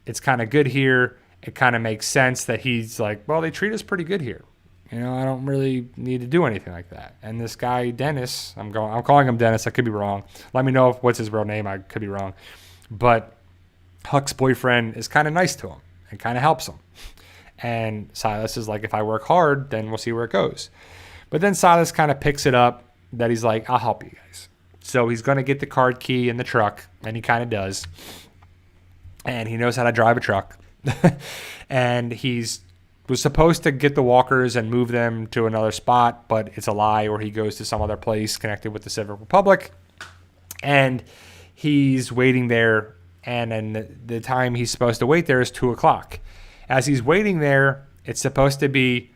It's kind of good here. It kind of makes sense that he's like, well, they treat us pretty good here. I don't really need to do anything like that. And this guy, Dennis, I'm calling him Dennis. I could be wrong. Let me know what's his real name. I could be wrong. But Huck's boyfriend is kind of nice to him and kind of helps him. And Silas is like, if I work hard, then we'll see where it goes. But then Silas kind of picks it up that he's like, I'll help you guys. So he's going to get the card key in the truck, and he kind of does. And he knows how to drive a truck. And was supposed to get the walkers and move them to another spot, but it's a lie, or he goes to some other place connected with the Civic Republic. And he's waiting there, and then the time he's supposed to wait there is 2 o'clock. As he's waiting there, it's supposed to be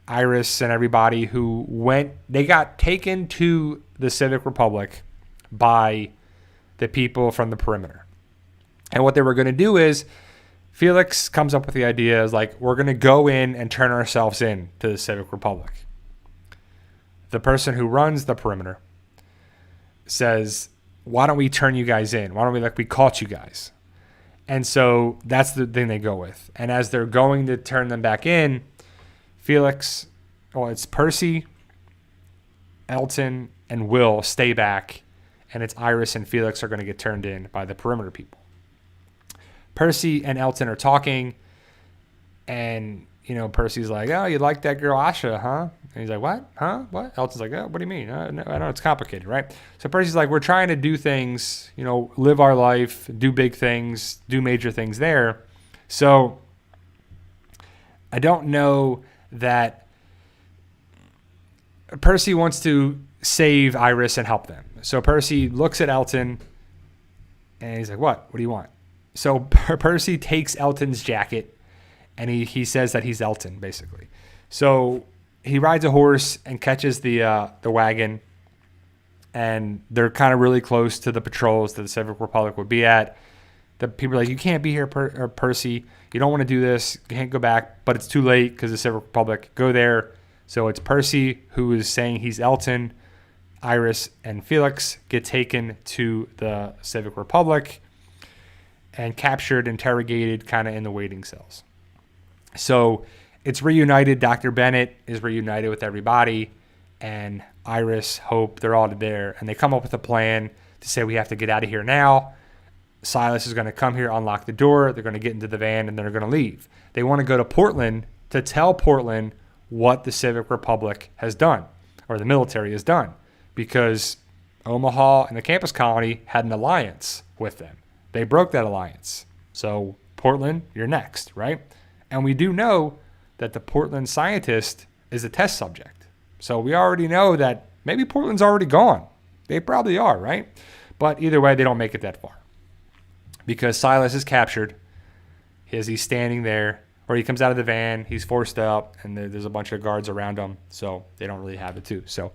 Iris and everybody they got taken to the Civic Republic by the people from the perimeter. And what they were going to do is, Felix comes up with the idea is like, we're going to go in and turn ourselves in to the Civic Republic. The person who runs the perimeter says, why don't we turn you guys in? Why don't we caught you guys? And so that's the thing they go with. And as they're going to turn them back in, it's Percy, Elton, and Will stay back, and it's Iris and Felix are going to get turned in by the perimeter people. Percy and Elton are talking, and Percy's like, "Oh, you like that girl Asha, huh?" And he's like, "What? Huh? What?" Elton's like, "Oh, what do you mean? No, I know it's complicated, right?" So Percy's like, "We're trying to do things, live our life, do big things, do major things there." So I don't know that Percy wants to save Iris and help them. So Percy looks at Elton, and he's like, "What? What do you want?" So Percy takes Elton's jacket, and he says that he's Elton, basically. So he rides a horse and catches the wagon, and they're kind of really close to the patrols that the Civic Republic would be at. The people are like, "You can't be here, Percy. You don't want to do this. You can't go back." But it's too late because the Civic Republic go there. So it's Percy who is saying he's Elton. Iris and Felix get taken to the Civic Republic and captured, interrogated, kind of in the waiting cells. So it's reunited. Dr. Bennett is reunited with everybody, and Iris, Hope, they're all there. And they come up with a plan to say, we have to get out of here now. Silas is going to come here, unlock the door. They're going to get into the van, and they're going to leave. They want to go to Portland to tell Portland what the Civic Republic has done, or the military has done, because Omaha and the campus colony had an alliance with them. They broke that alliance. So Portland, you're next, right? And we do know that the Portland scientist is a test subject. So we already know that maybe Portland's already gone. They probably are, right? But either way, they don't make it that far. Because Silas is captured as he's standing there, or he comes out of the van, he's forced out, and there's a bunch of guards around him. So they don't really have it too. So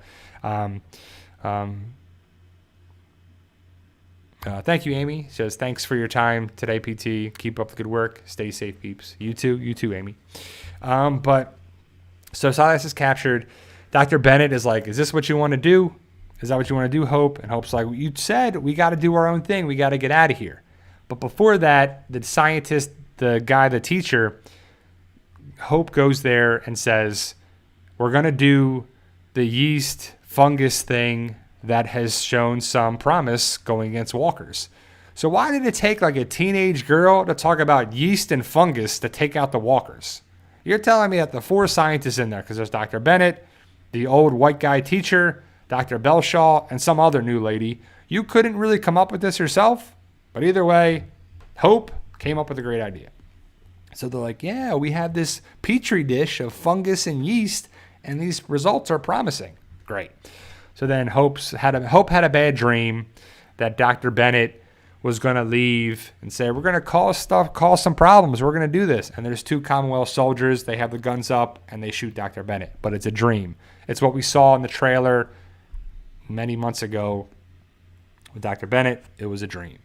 thank you, Amy. Says, thanks for your time today, PT. Keep up the good work. Stay safe, peeps. You too, Amy. But so Silas is captured. Dr. Bennett is like, is this what you want to do? Is that what you want to do, Hope? And Hope's like, you said we got to do our own thing. We got to get out of here. But before that, the scientist, the guy, the teacher, Hope goes there and says, we're going to do the yeast fungus thing that has shown some promise going against walkers. So why did it take like a teenage girl to talk about yeast and fungus to take out the walkers? You're telling me that the 4 scientists in there, because there's Dr. Bennett, the old white guy teacher, Dr. Belshaw, and some other new lady, you couldn't really come up with this yourself? But either way, Hope came up with a great idea. So they're like, yeah, we have this petri dish of fungus and yeast, and these results are promising. Great. So then Hope had a bad dream that Dr. Bennett was going to leave and say, we're going to cause some problems. We're going to do this. And there's 2 Commonwealth soldiers. They have the guns up, and they shoot Dr. Bennett. But it's a dream. It's what we saw in the trailer many months ago with Dr. Bennett. It was a dream.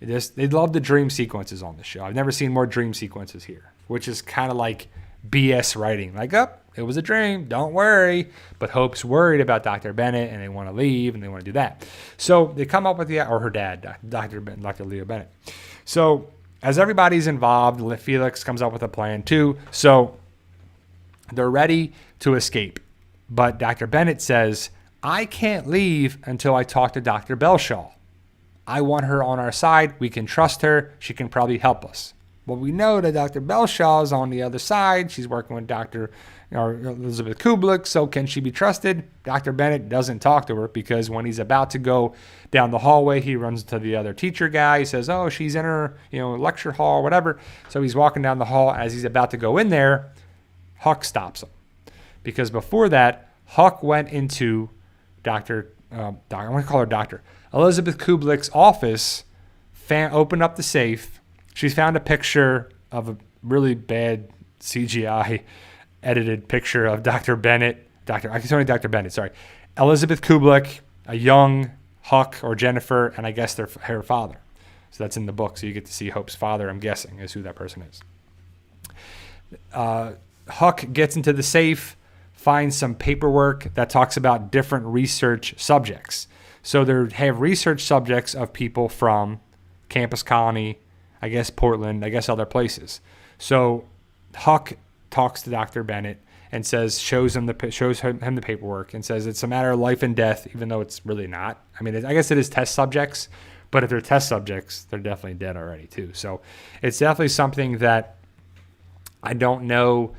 They love the dream sequences on the show. I've never seen more dream sequences here, which is kind of like BS writing. Like, it was a dream. Don't worry. But Hope's worried about Dr. Bennett, and they want to leave, and they want to do that. So they come up with or her dad, Dr. Leo Bennett. So as everybody's involved, Felix comes up with a plan too. So they're ready to escape. But Dr. Bennett says, I can't leave until I talk to Dr. Belshaw. I want her on our side. We can trust her. She can probably help us. Well, we know that Dr. Belshaw is on the other side. She's working with Dr. Elizabeth Kublik. So can she be trusted? Dr. Bennett doesn't talk to her because when he's about to go down the hallway, he runs to the other teacher guy. He says, oh, she's in her lecture hall or whatever. So he's walking down the hall. As he's about to go in there, Huck stops him. Because before that, Huck went into I'm going to call her Doctor Elizabeth Kublik's office, opened up the safe. She's found a picture of a really bad CGI edited picture of Dr. Bennett. Elizabeth Kublik, a young Huck or Jennifer, and I guess her father. So that's in the book. So you get to see Hope's father, I'm guessing, is who that person is. Huck gets into the safe, finds some paperwork that talks about different research subjects. So they have research subjects of people from Campus Colony, I guess Portland, I guess other places. So Huck talks to Dr. Bennett and shows him the paperwork and says it's a matter of life and death, even though it's really not. I mean, I guess it is test subjects, but if they're test subjects, they're definitely dead already too. So it's definitely something that I don't know.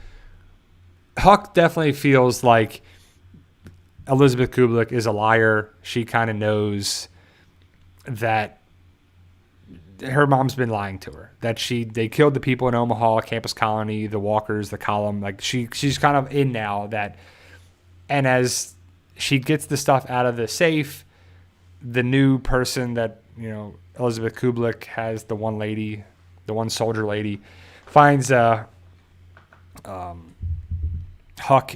Huck definitely feels like Elizabeth Kublik is a liar. She kind of knows that her mom's been lying to her, that they killed the people in Omaha, Campus Colony, the Walkers, the Column. Like she's kind of in now that, and as she gets the stuff out of the safe, the new person that, Elizabeth Kublik has, the one soldier lady, finds Huck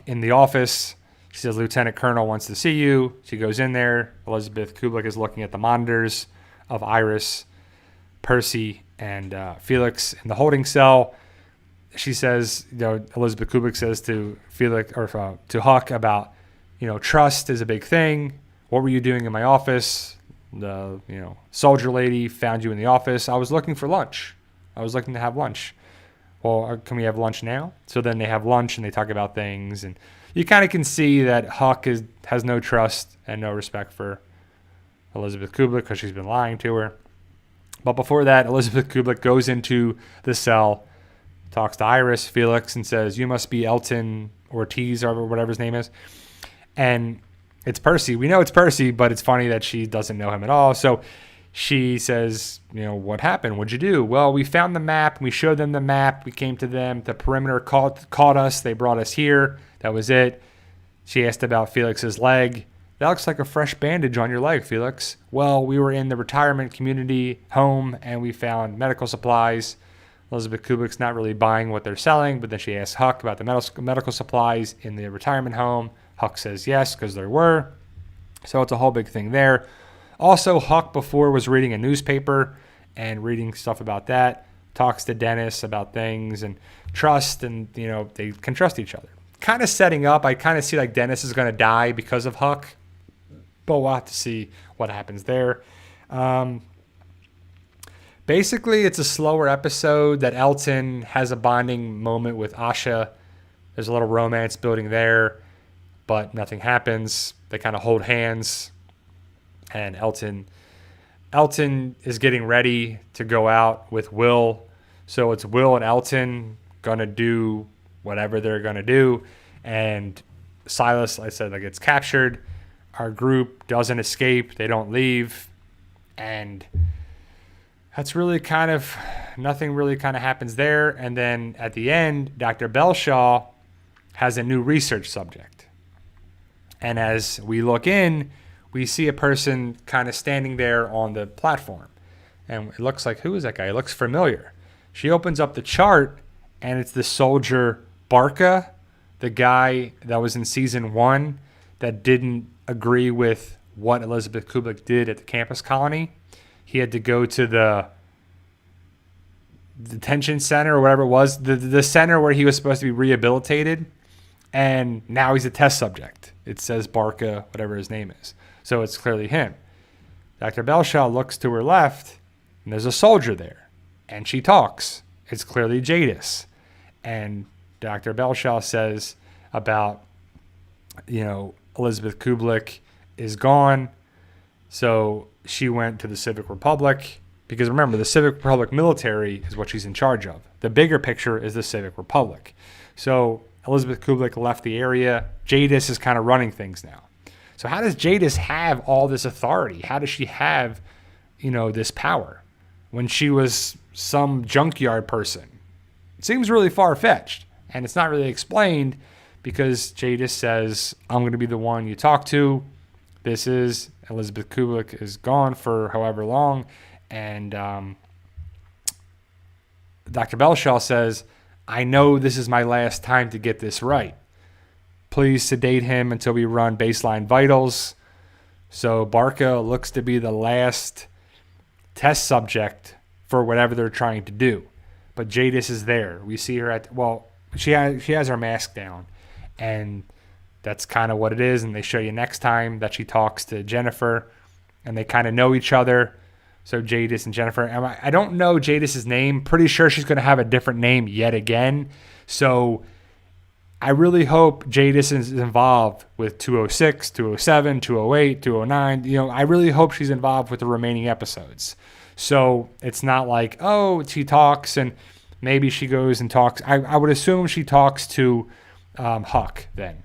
in the office. She says, Lieutenant Colonel wants to see you. She goes in there. Elizabeth Kublik is looking at the monitors of Iris, Percy, and Felix in the holding cell. She says, Elizabeth Kublik says to Felix or to Huck about, trust is a big thing. What were you doing in my office? The soldier lady found you in the office. I was looking for lunch. I was looking to have lunch. Well, can we have lunch now? So then they have lunch and they talk about things, and you kind of can see that Huck has no trust and no respect for Elizabeth Kublik because she's been lying to her. But before that, Elizabeth Kublik goes into the cell, talks to Iris, Felix, and says, you must be Elton Ortiz or whatever his name is. And it's Percy. We know it's Percy, but it's funny that she doesn't know him at all. So she says, what happened? What'd you do? Well, we found the map. We showed them the map. We came to them. The perimeter caught us. They brought us here. That was it. She asked about Felix's leg. That looks like a fresh bandage on your leg, Felix. Well, we were in the retirement community home, and we found medical supplies. Elizabeth Kublik's not really buying what they're selling, but then she asks Huck about the medical supplies in the retirement home. Huck says yes, because there were. So it's a whole big thing there. Also, Huck before was reading a newspaper and reading stuff about that. Talks to Dennis about things and trust, and, they can trust each other. Kind of setting up, I kind of see like Dennis is going to die because of Huck. But we'll have to see what happens there. Basically, it's a slower episode that Elton has a bonding moment with Asha. There's a little romance building there, but nothing happens. They kind of hold hands, and Elton is getting ready to go out with Will. So it's Will and Elton going to do whatever they're going to do. And Silas, I said, gets captured. Our group doesn't escape. They don't leave. And that's really nothing really happens there. And then at the end, Dr. Belshaw has a new research subject. And as we look in, we see a person kind of standing there on the platform. And it looks like, who is that guy? It looks familiar. She opens up the chart, and it's the soldier Barca, the guy that was in season 1 that didn't agree with what Elizabeth Kublik did at the campus colony. He had to go to the detention center or whatever it was, the center where he was supposed to be rehabilitated, and now he's a test subject. It says Barca, whatever his name is. So it's clearly him. Dr. Belshaw looks to her left, and there's a soldier there, and she talks. It's clearly Jadis. And Dr. Belshaw says about, Elizabeth Kublik is gone, so she went to the Civic Republic, because remember, the Civic Republic military is what she's in charge of. The bigger picture is the Civic Republic. So Elizabeth Kublik left the area. Jadis is kind of running things now. So how does Jadis have all this authority? How does she have, this power when she was some junkyard person? It seems really far-fetched, and it's not really explained, because Jadis says, I'm going to be the one you talk to. This is Elizabeth Kublik is gone for however long. And Dr. Belshaw says, I know this is my last time to get this right. Please sedate him until we run baseline vitals. So Barca looks to be the last test subject for whatever they're trying to do. But Jadis is there. We see her she has her mask down. And that's kind of what it is. And they show you next time that she talks to Jennifer. and they kind of know each other. So Jadis and Jennifer. I don't know Jadis's name. Pretty sure she's going to have a different name yet again. So I really hope Jadis is involved with 206, 207, 208, 209. I really hope she's involved with the remaining episodes. So it's not like, oh, she talks and maybe she goes and talks. I would assume she talks to Huck then.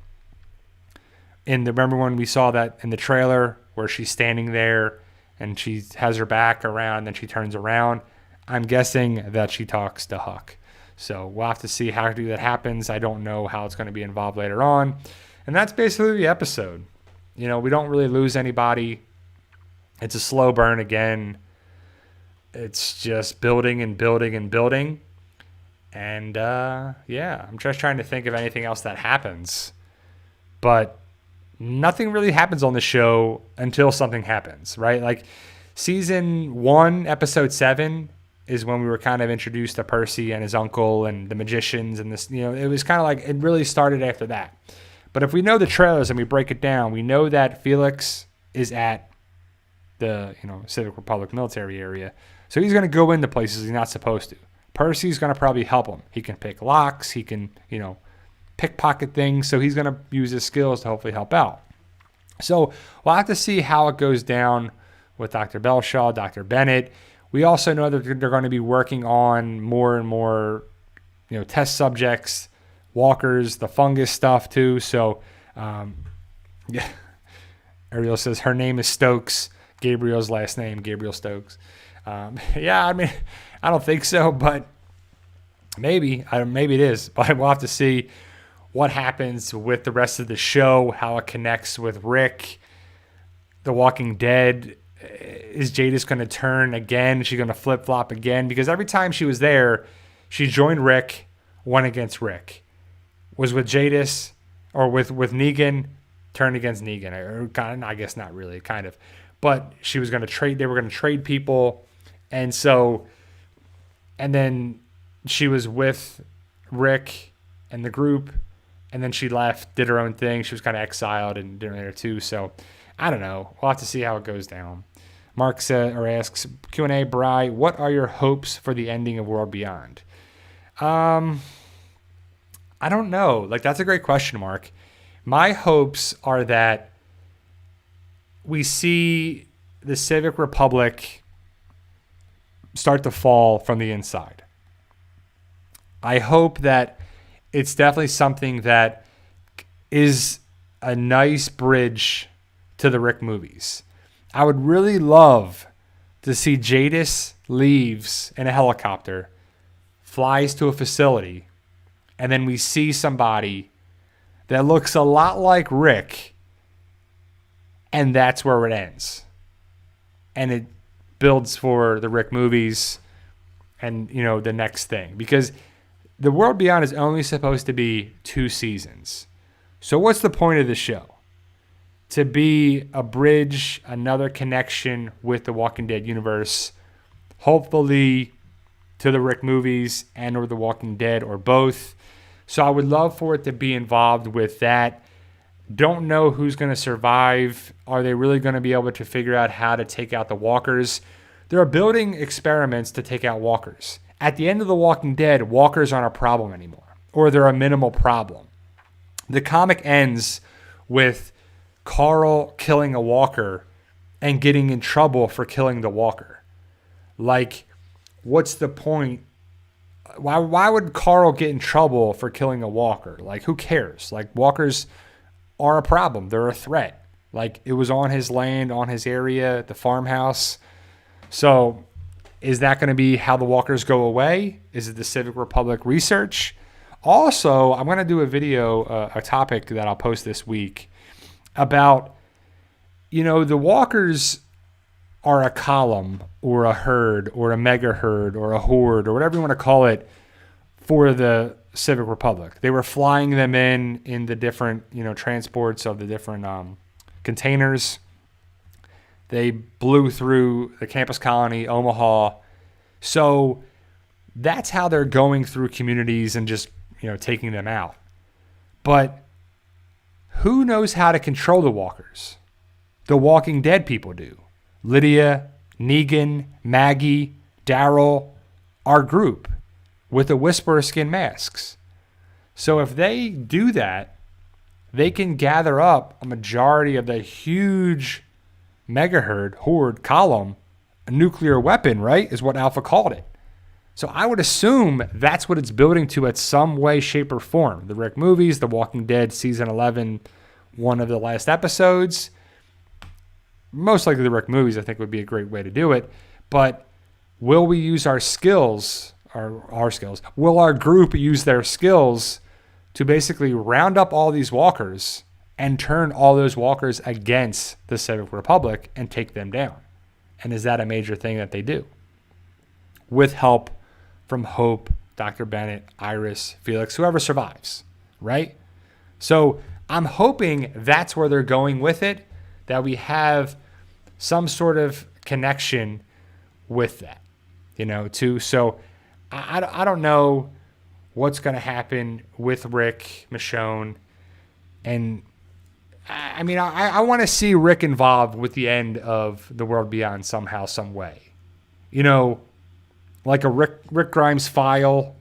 Remember when we saw that in the trailer where she's standing there and she has her back around and then she turns around? I'm guessing that she talks to Huck. So we'll have to see how that happens. I don't know how it's going to be involved later on. And that's basically the episode. We don't really lose anybody. It's a slow burn again. It's just building and building and building. And I'm just trying to think of anything else that happens. But nothing really happens on the show until something happens, right? Like season 1, episode 7 is when we were kind of introduced to Percy and his uncle and the magicians and this, it was kind of like it really started after that. But if we know the trailers and we break it down, we know that Felix is at the, Civic Republic military area. So he's going to go into places he's not supposed to. Percy's going to probably help him. He can pick locks. He can, pickpocket things. So he's going to use his skills to hopefully help out. So we'll have to see how it goes down with Dr. Belshaw, Dr. Bennett. We also know that they're going to be working on more and more, test subjects, walkers, the fungus stuff too. So, Ariel says her name is Stokes. Gabriel's last name, Gabriel Stokes. I don't think so, but maybe it is. But we'll have to see what happens with the rest of the show, how it connects with Rick, The Walking Dead. Is Jadis going to turn again? Is she going to flip-flop again? Because every time she was there, she joined Rick, went against Rick. Was with Jadis or with Negan, turned against Negan. Or kind of, I guess not really, kind of. But she was going to trade. They were going to trade people. And then she was with Rick and the group. And then she left, did her own thing. She was kind of exiled and did there too. So I don't know. We'll have to see how it goes down. Mark asks, Q&A, Bri, what are your hopes for the ending of World Beyond? I don't know. That's a great question, Mark. My hopes are that we see the Civic Republic start to fall from the inside. I hope that it's definitely something that is a nice bridge to the Rick movies. I would really love to see Jadis leaves in a helicopter, flies to a facility, and then we see somebody that looks a lot like Rick, and that's where it ends. And it builds for the Rick movies and, the next thing. Because the World Beyond is only supposed to be 2 seasons. So what's the point of the show? To be a bridge, another connection with the Walking Dead universe, hopefully to the Rick movies and or the Walking Dead or both. So I would love for it to be involved with that. Don't know who's going to survive. Are they really going to be able to figure out how to take out the walkers? They're building experiments to take out walkers. At the end of The Walking Dead, walkers aren't a problem anymore, or they're a minimal problem. The comic ends with Carl killing a walker and getting in trouble for killing the walker. What's the point? Why would Carl get in trouble for killing a walker? Who cares? Walkers are a problem. They're a threat. It was on his land, on his area, the farmhouse. So is that going to be how the walkers go away? Is it the Civic Republic research? Also, I'm going to do a video, a topic that I'll post this week about, the walkers are a column or a herd or a mega herd or a horde or whatever you want to call it for the Civic Republic. They were flying them in the different, transports of the different containers. They blew through the campus colony, Omaha. So that's how they're going through communities and just, taking them out. But who knows how to control the walkers? The Walking Dead people do. Lydia, Negan, Maggie, Daryl, our group with the Whisperer skin masks. So if they do that, they can gather up a majority of the huge megahertz horde column, a nuclear weapon, right, is what Alpha called it. So I would assume that's what it's building to at some way, shape, or form. The Rick movies, The Walking Dead season 11, one of the last episodes. Most likely the Rick movies, I think, would be a great way to do it. But will we use our skills, our skills? Will our group use their skills to basically round up all these walkers and turn all those walkers against the Civic Republic and take them down? And is that a major thing that they do? With help from Hope, Dr. Bennett, Iris, Felix, whoever survives, right? So I'm hoping that's where they're going with it, that we have some sort of connection with that, too. So I don't know what's going to happen with Rick, Michonne, and I mean, I want to see Rick involved with the end of The World Beyond somehow, some way. Like a Rick Grimes file,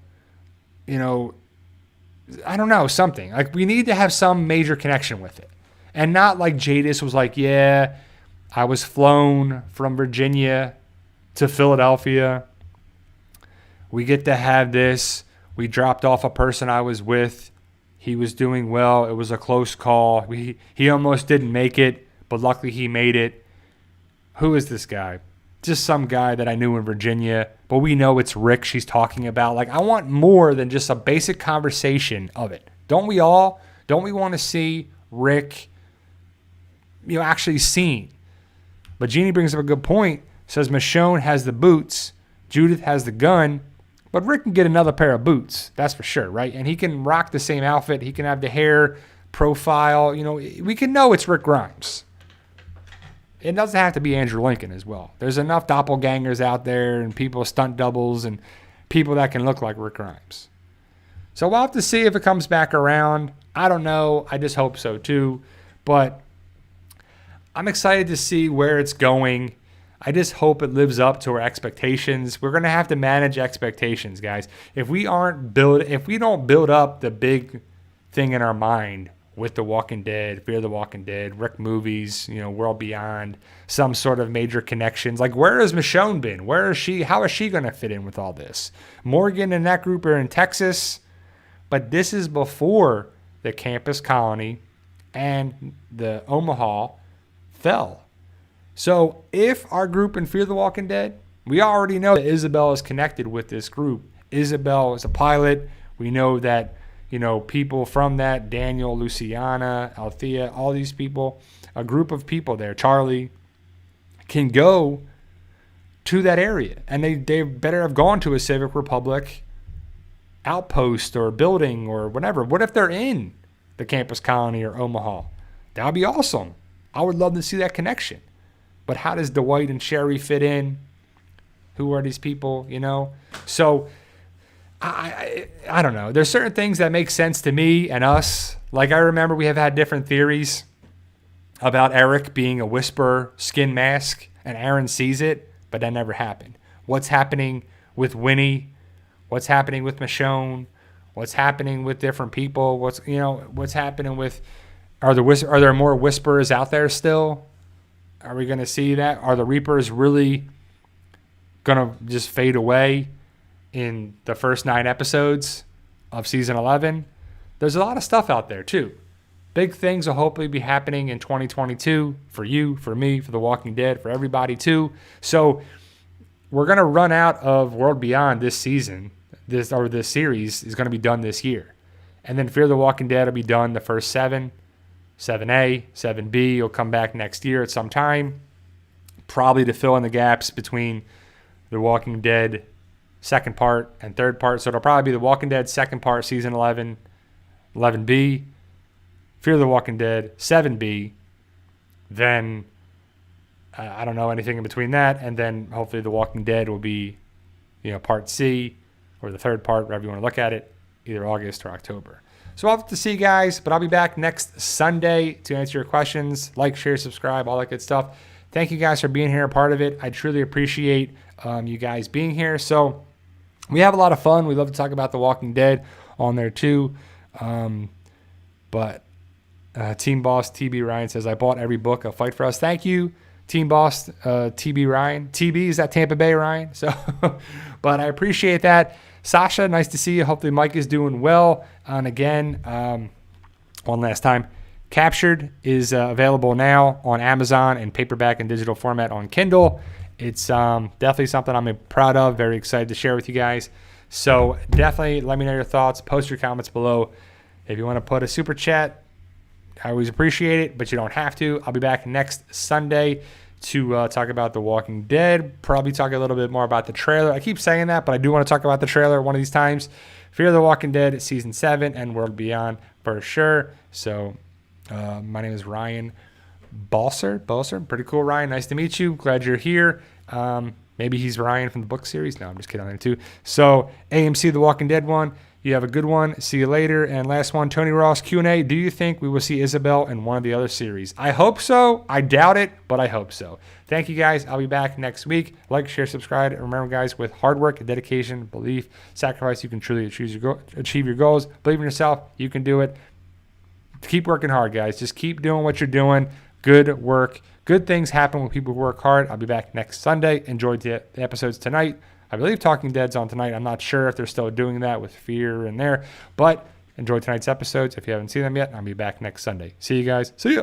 I don't know, something. Like, we need to have some major connection with it. And not like Jadis was like, yeah, I was flown from Virginia to Philadelphia. We get to have this. We dropped off a person I was with. He was doing well. It was a close call. He almost didn't make it, but luckily he made it. Who is this guy? Just some guy that I knew in Virginia, but we know it's Rick she's talking about. Like, I want more than just a basic conversation of it. Don't we all? Don't we want to see Rick, actually seen? But Jeannie brings up a good point. Says Michonne has the boots, Judith has the gun, but Rick can get another pair of boots. That's for sure, right? And he can rock the same outfit. He can have the hair profile. We can know it's Rick Grimes. It doesn't have to be Andrew Lincoln as well. There's enough doppelgangers out there and people, stunt doubles, and people that can look like Rick Grimes. So we'll have to see if it comes back around. I don't know. I just hope so too. But I'm excited to see where it's going. I just hope it lives up to our expectations. We're going to have to manage expectations, guys. If we don't build up the big thing in our mind with The Walking Dead, Fear the Walking Dead, Rick movies, World Beyond, some sort of major connections. Like, where has Michonne been? Where is she? How is she going to fit in with all this? Morgan and that group are in Texas, but this is before the campus colony and the Omaha fell. So if our group in Fear the Walking Dead, we already know that Isabel is connected with this group. Isabel is a pilot. We know that people from that, Daniel, Luciana, Althea, all these people, a group of people there, Charlie, can go to that area. And they better have gone to a Civic Republic outpost or building or whatever. What if they're in the campus colony or Omaha? That would be awesome. I would love to see that connection. But how does Dwight and Sherry fit in? Who are these people, So I don't know. There's certain things that make sense to me and us. Like, I remember we have had different theories about Eric being a Whisperer skin mask, and Aaron sees it, but that never happened. What's happening with Winnie? What's happening with Michonne? What's happening with different people? What's happening with? Are there more Whisperers out there still? Are we going to see that? Are the Reapers really going to just fade away in the first 9 episodes of season 11? There's a lot of stuff out there too. Big things will hopefully be happening in 2022 for you, for me, for The Walking Dead, for everybody too. So we're going to run out of World Beyond this season. This series is going to be done this year. And then Fear the Walking Dead will be done the first 7. 7A, 7B will come back next year at some time, probably to fill in the gaps between The Walking Dead second part and third part. So it'll probably be The Walking Dead second part, season 11, 11B, Fear the Walking Dead 7B, then I don't know anything in between that, and then hopefully The Walking Dead will be, part C or the third part, wherever you want to look at it, either August or October. So I'll have to see you guys, but I'll be back next Sunday to answer your questions. Like, share, subscribe, all that good stuff. thank you guys for being here, a part of it. I truly appreciate you guys being here. So we have a lot of fun. We love to talk about The Walking Dead on there too. But Team Boss TB Ryan says, I bought every book of Fight For Us. Thank you, Team Boss TB Ryan. TB, is that Tampa Bay, Ryan? So, but I appreciate that. Sasha, nice to see you. Hopefully Mike is doing well. And again, one last time, Captured is available now on Amazon in paperback and digital format on Kindle. It's definitely something I'm proud of, very excited to share with you guys. So definitely let me know your thoughts. Post your comments below. If you want to put a super chat, I always appreciate it, but you don't have to. I'll be back next Sunday to talk about The Walking Dead. Probably talk a little bit more about the trailer. I keep saying that, but I do want to talk about the trailer one of these times. Fear the Walking Dead Season 7 and World Beyond for sure. So my name is Ryan Balser. Pretty cool, Ryan. Nice to meet you. Glad you're here. Maybe he's Ryan from the book series. No, I'm just kidding on there too. So AMC The Walking Dead one. You have a good one. See you later. And last one, Tony Ross Q&A. Do you think we will see Isabel in one of the other series? I hope so. I doubt it, but I hope so. Thank you, guys. I'll be back next week. Like, share, subscribe. And remember, guys, with hard work, dedication, belief, sacrifice, you can truly achieve your goals. Believe in yourself. You can do it. Keep working hard, guys. Just keep doing what you're doing. Good work. Good things happen when people work hard. I'll be back next Sunday. Enjoyed the episodes tonight. I believe Talking Dead's on tonight. I'm not sure if they're still doing that with Fear in there, but enjoy tonight's episodes. If you haven't seen them yet, I'll be back next Sunday. See you guys. See ya.